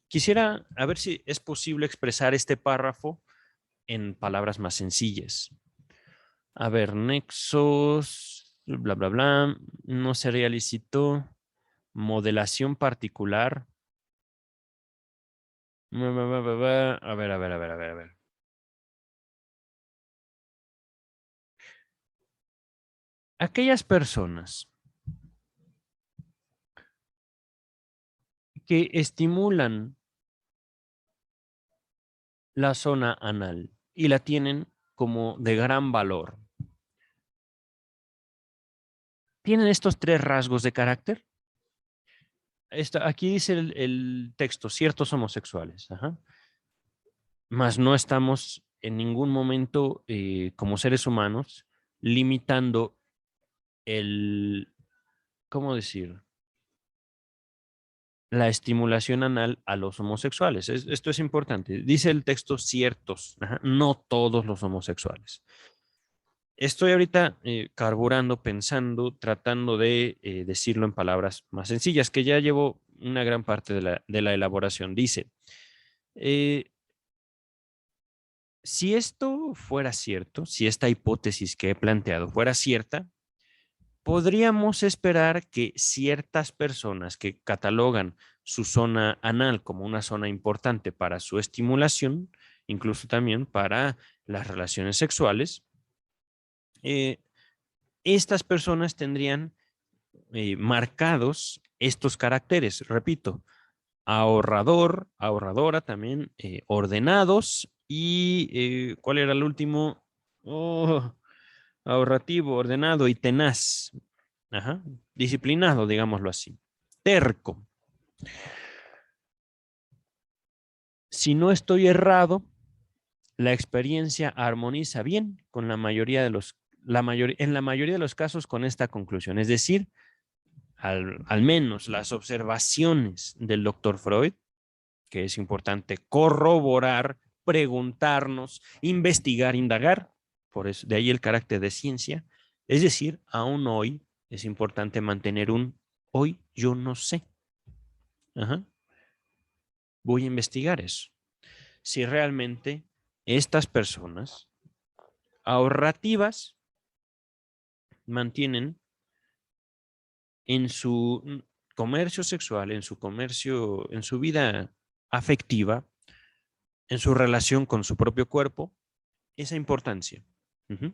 Quisiera a ver si es posible expresar este párrafo en palabras más sencillas. A ver, nexos. bla, bla, bla. No sería lícito. Modelación particular. A ver, a ver, a ver, a ver, a ver. Aquellas personas que estimulan la zona anal y la tienen como de gran valor, ¿tienen estos tres rasgos de carácter? Aquí dice el texto, ciertos homosexuales. Ajá. Mas no estamos en ningún momento, como seres humanos, limitando el, ¿cómo decir? La estimulación anal a los homosexuales. Esto es importante. Dice el texto ciertos, ajá, no todos los homosexuales. Estoy ahorita carburando, pensando, tratando de decirlo en palabras más sencillas, que ya llevo una gran parte de la elaboración. Dice, eh, si esto fuera cierto, si esta hipótesis que he planteado fuera cierta, podríamos esperar que ciertas personas que catalogan su zona anal como una zona importante para su estimulación, incluso también para las relaciones sexuales, eh, estas personas tendrían marcados estos caracteres. Repito, ahorrador, ahorradora también, ordenados y ¿cuál era el último? Oh, ahorrativo, ordenado y tenaz. Ajá. Disciplinado, digámoslo así. Terco. Si no estoy errado, la experiencia armoniza bien con la mayoría de los, en la mayoría de los casos con esta conclusión. Es decir, al menos las observaciones del doctor Freud, que es importante corroborar, preguntarnos, investigar, indagar, por eso, de ahí el carácter de ciencia. Es decir, aún hoy es importante mantener un hoy yo no sé. Ajá. Voy a investigar eso. Si realmente estas personas ahorrativas mantienen en su comercio sexual, en su comercio, en su vida afectiva, en su relación con su propio cuerpo, esa importancia. Uh-huh.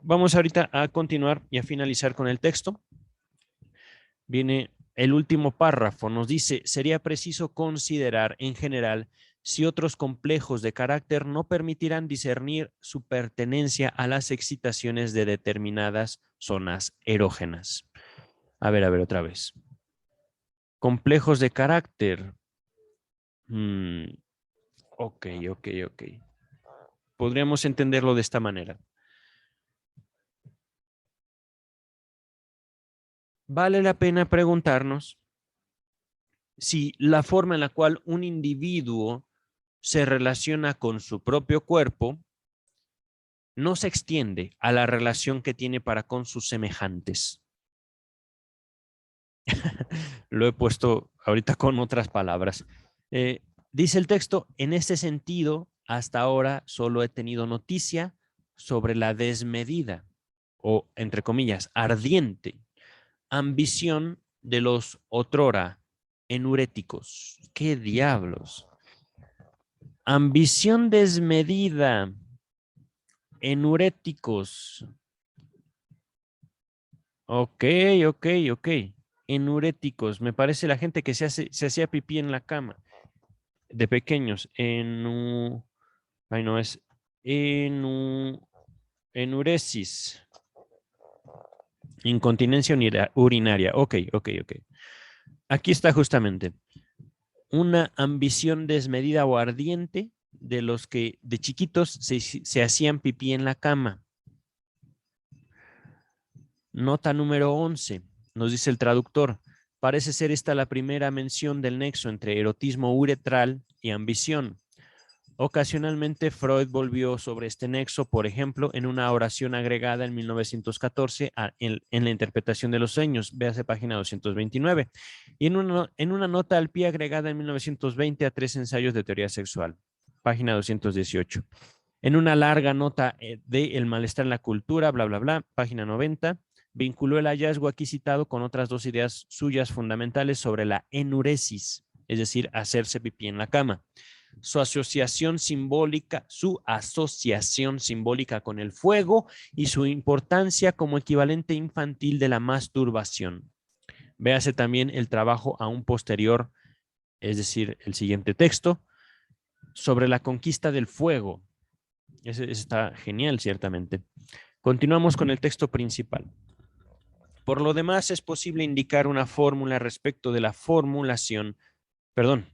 Vamos ahorita a continuar y a finalizar con el texto. Viene el último párrafo, nos dice, sería preciso considerar en general si otros complejos de carácter no permitirán discernir su pertenencia a las excitaciones de determinadas zonas erógenas. A ver, otra vez. Complejos de carácter. Ok, ok, ok. Podríamos entenderlo de esta manera. Vale la pena preguntarnos si la forma en la cual un individuo se relaciona con su propio cuerpo no se extiende a la relación que tiene para con sus semejantes. Lo he puesto ahorita con otras palabras. Dice el texto, en este sentido, hasta ahora solo he tenido noticia sobre la desmedida o, entre comillas, ardiente ambición de los otrora enuréticos. ¿Qué diablos? Ambición desmedida, enuréticos. Ok, ok, ok. Enuréticos. Me parece la gente que se hacía pipí en la cama de pequeños. Ay, no es. Enuresis. Incontinencia urinaria. Ok, ok, ok. Aquí está justamente. Una ambición desmedida o ardiente de los que de chiquitos se hacían pipí en la cama. Nota número 11, nos dice el traductor. Parece ser esta la primera mención del nexo entre erotismo uretral y ambición. Ocasionalmente Freud volvió sobre este nexo, por ejemplo, en una oración agregada en 1914 en la interpretación de los sueños, véase página 229, y en una nota al pie agregada en 1920 a 3 ensayos de teoría sexual, página 218. En una larga nota de El malestar en la cultura, bla, bla, bla, página 90, vinculó el hallazgo aquí citado con otras dos ideas suyas fundamentales sobre la enuresis, es decir, hacerse pipí en la cama. Su asociación simbólica con el fuego y su importancia como equivalente infantil de la masturbación. Véase también el trabajo aún posterior, es decir, el siguiente texto, sobre la conquista del fuego. Ese está genial, ciertamente. Continuamos con el texto principal. Por lo demás, es posible indicar una fórmula respecto de la formulación, perdón,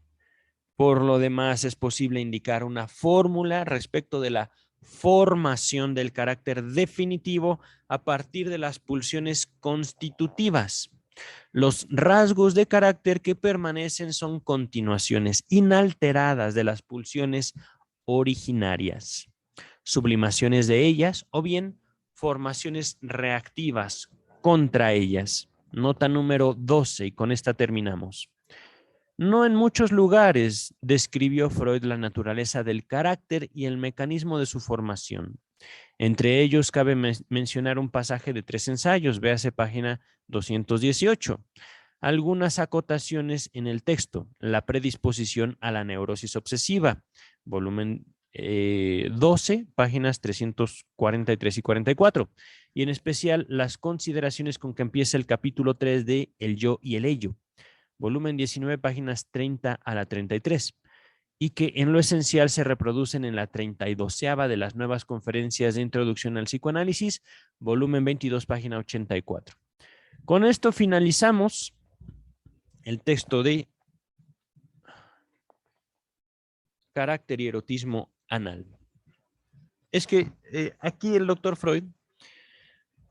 por lo demás es posible indicar una fórmula respecto de la formación del carácter definitivo a partir de las pulsiones constitutivas. Los rasgos de carácter que permanecen son continuaciones inalteradas de las pulsiones originarias, sublimaciones de ellas o bien formaciones reactivas contra ellas. Nota número 12 y con esta terminamos. No en muchos lugares describió Freud la naturaleza del carácter y el mecanismo de su formación. Entre ellos cabe mencionar un pasaje de 3 ensayos, véase página 218. Algunas acotaciones en el texto, la predisposición a la neurosis obsesiva, volumen 12, páginas 343 y 44, y en especial las consideraciones con que empieza el capítulo 3 de El yo y el ello, volumen 19, páginas 30 a la 33, y que en lo esencial se reproducen en la 32ª de las nuevas conferencias de introducción al psicoanálisis, volumen 22, página 84. Con esto finalizamos el texto de Carácter y erotismo anal. Es que aquí el doctor Freud,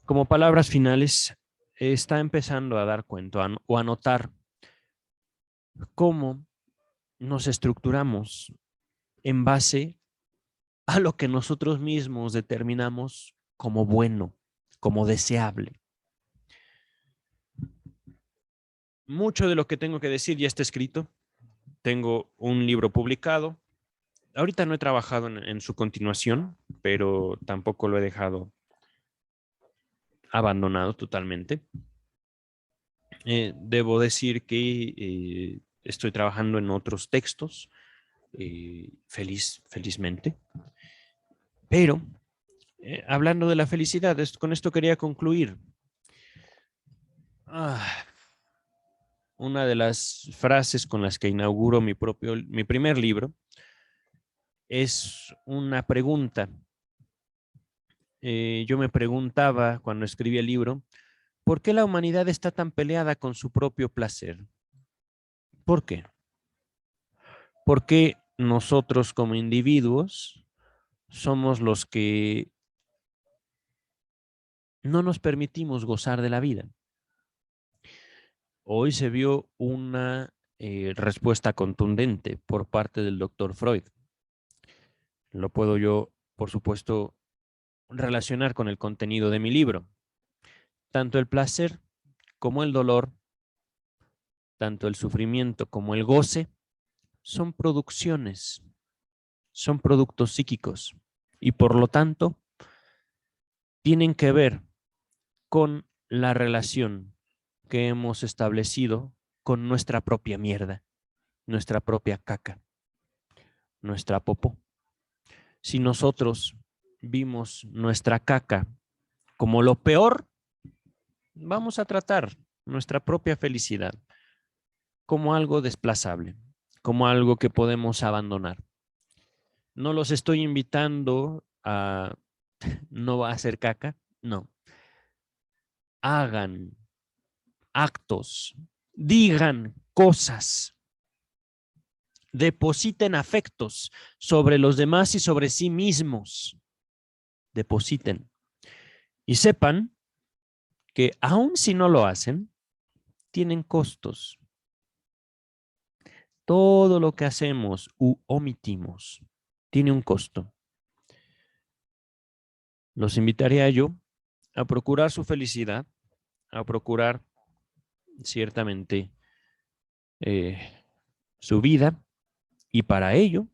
como palabras finales, está empezando a dar cuenta o a notar cómo nos estructuramos en base a lo que nosotros mismos determinamos como bueno, como deseable. Mucho de lo que tengo que decir ya está escrito. Tengo un libro publicado. Ahorita no he trabajado en su continuación, pero tampoco lo he dejado abandonado totalmente. Debo decir que estoy trabajando en otros textos, felizmente. Pero, hablando de la felicidad, con esto quería concluir. Una de las frases con las que inauguro mi primer libro es una pregunta. Yo me preguntaba cuando escribí el libro, ¿por qué la humanidad está tan peleada con su propio placer? ¿Por qué? Porque nosotros como individuos somos los que no nos permitimos gozar de la vida. Hoy se vio una respuesta contundente por parte del doctor Freud. Lo puedo yo, por supuesto, relacionar con el contenido de mi libro. Tanto el placer como el dolor, tanto el sufrimiento como el goce, son producciones, son productos psíquicos y por lo tanto tienen que ver con la relación que hemos establecido con nuestra propia mierda, nuestra propia caca, nuestra popó. Si nosotros vimos nuestra caca como lo peor, vamos a tratar nuestra propia felicidad como algo desplazable, como algo que podemos abandonar. No los estoy invitando a no hacer caca, no. Hagan actos, digan cosas, depositen afectos sobre los demás y sobre sí mismos. Depositen. Y sepan que aun si no lo hacen, tienen costos. Todo lo que hacemos u omitimos tiene un costo. Los invitaría yo a procurar su felicidad, a procurar ciertamente su vida, y para ello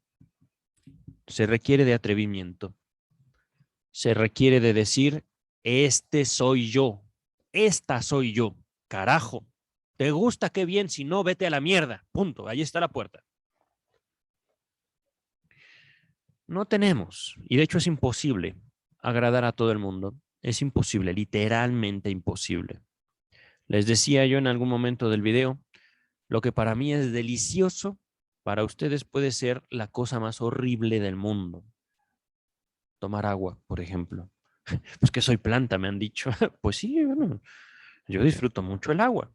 se requiere de atrevimiento. se requiere de decir, este soy yo, esta soy yo, carajo. ¿Te gusta? Qué bien, si no, vete a la mierda. Punto, ahí está la puerta. No tenemos, y de hecho es imposible agradar a todo el mundo. Es imposible, literalmente imposible. Les decía yo en algún momento del video, lo que para mí es delicioso, para ustedes puede ser la cosa más horrible del mundo. Tomar agua, por ejemplo. Pues que soy planta, me han dicho. Pues sí, bueno, yo disfruto mucho el agua.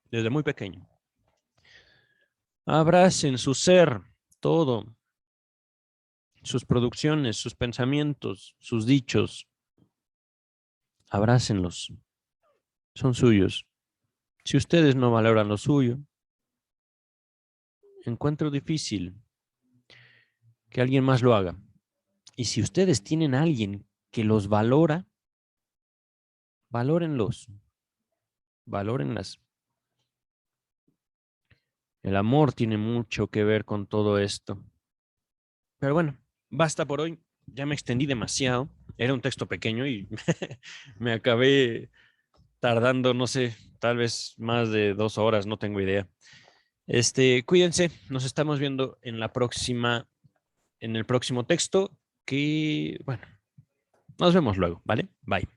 Desde muy pequeño. Abracen su ser, todo, sus producciones, sus pensamientos, sus dichos. Abrácenlos, son suyos. Si ustedes no valoran lo suyo, encuentro difícil que alguien más lo haga. Y si ustedes tienen a alguien que los valora, valórenlos, valórenlas. El amor tiene mucho que ver con todo esto. Pero bueno, basta por hoy. Ya me extendí demasiado. Era un texto pequeño y me acabé tardando, no sé, tal vez más de 2 horas, no tengo idea. Cuídense, nos estamos viendo en en el próximo texto, que, bueno, nos vemos luego, ¿vale? Bye.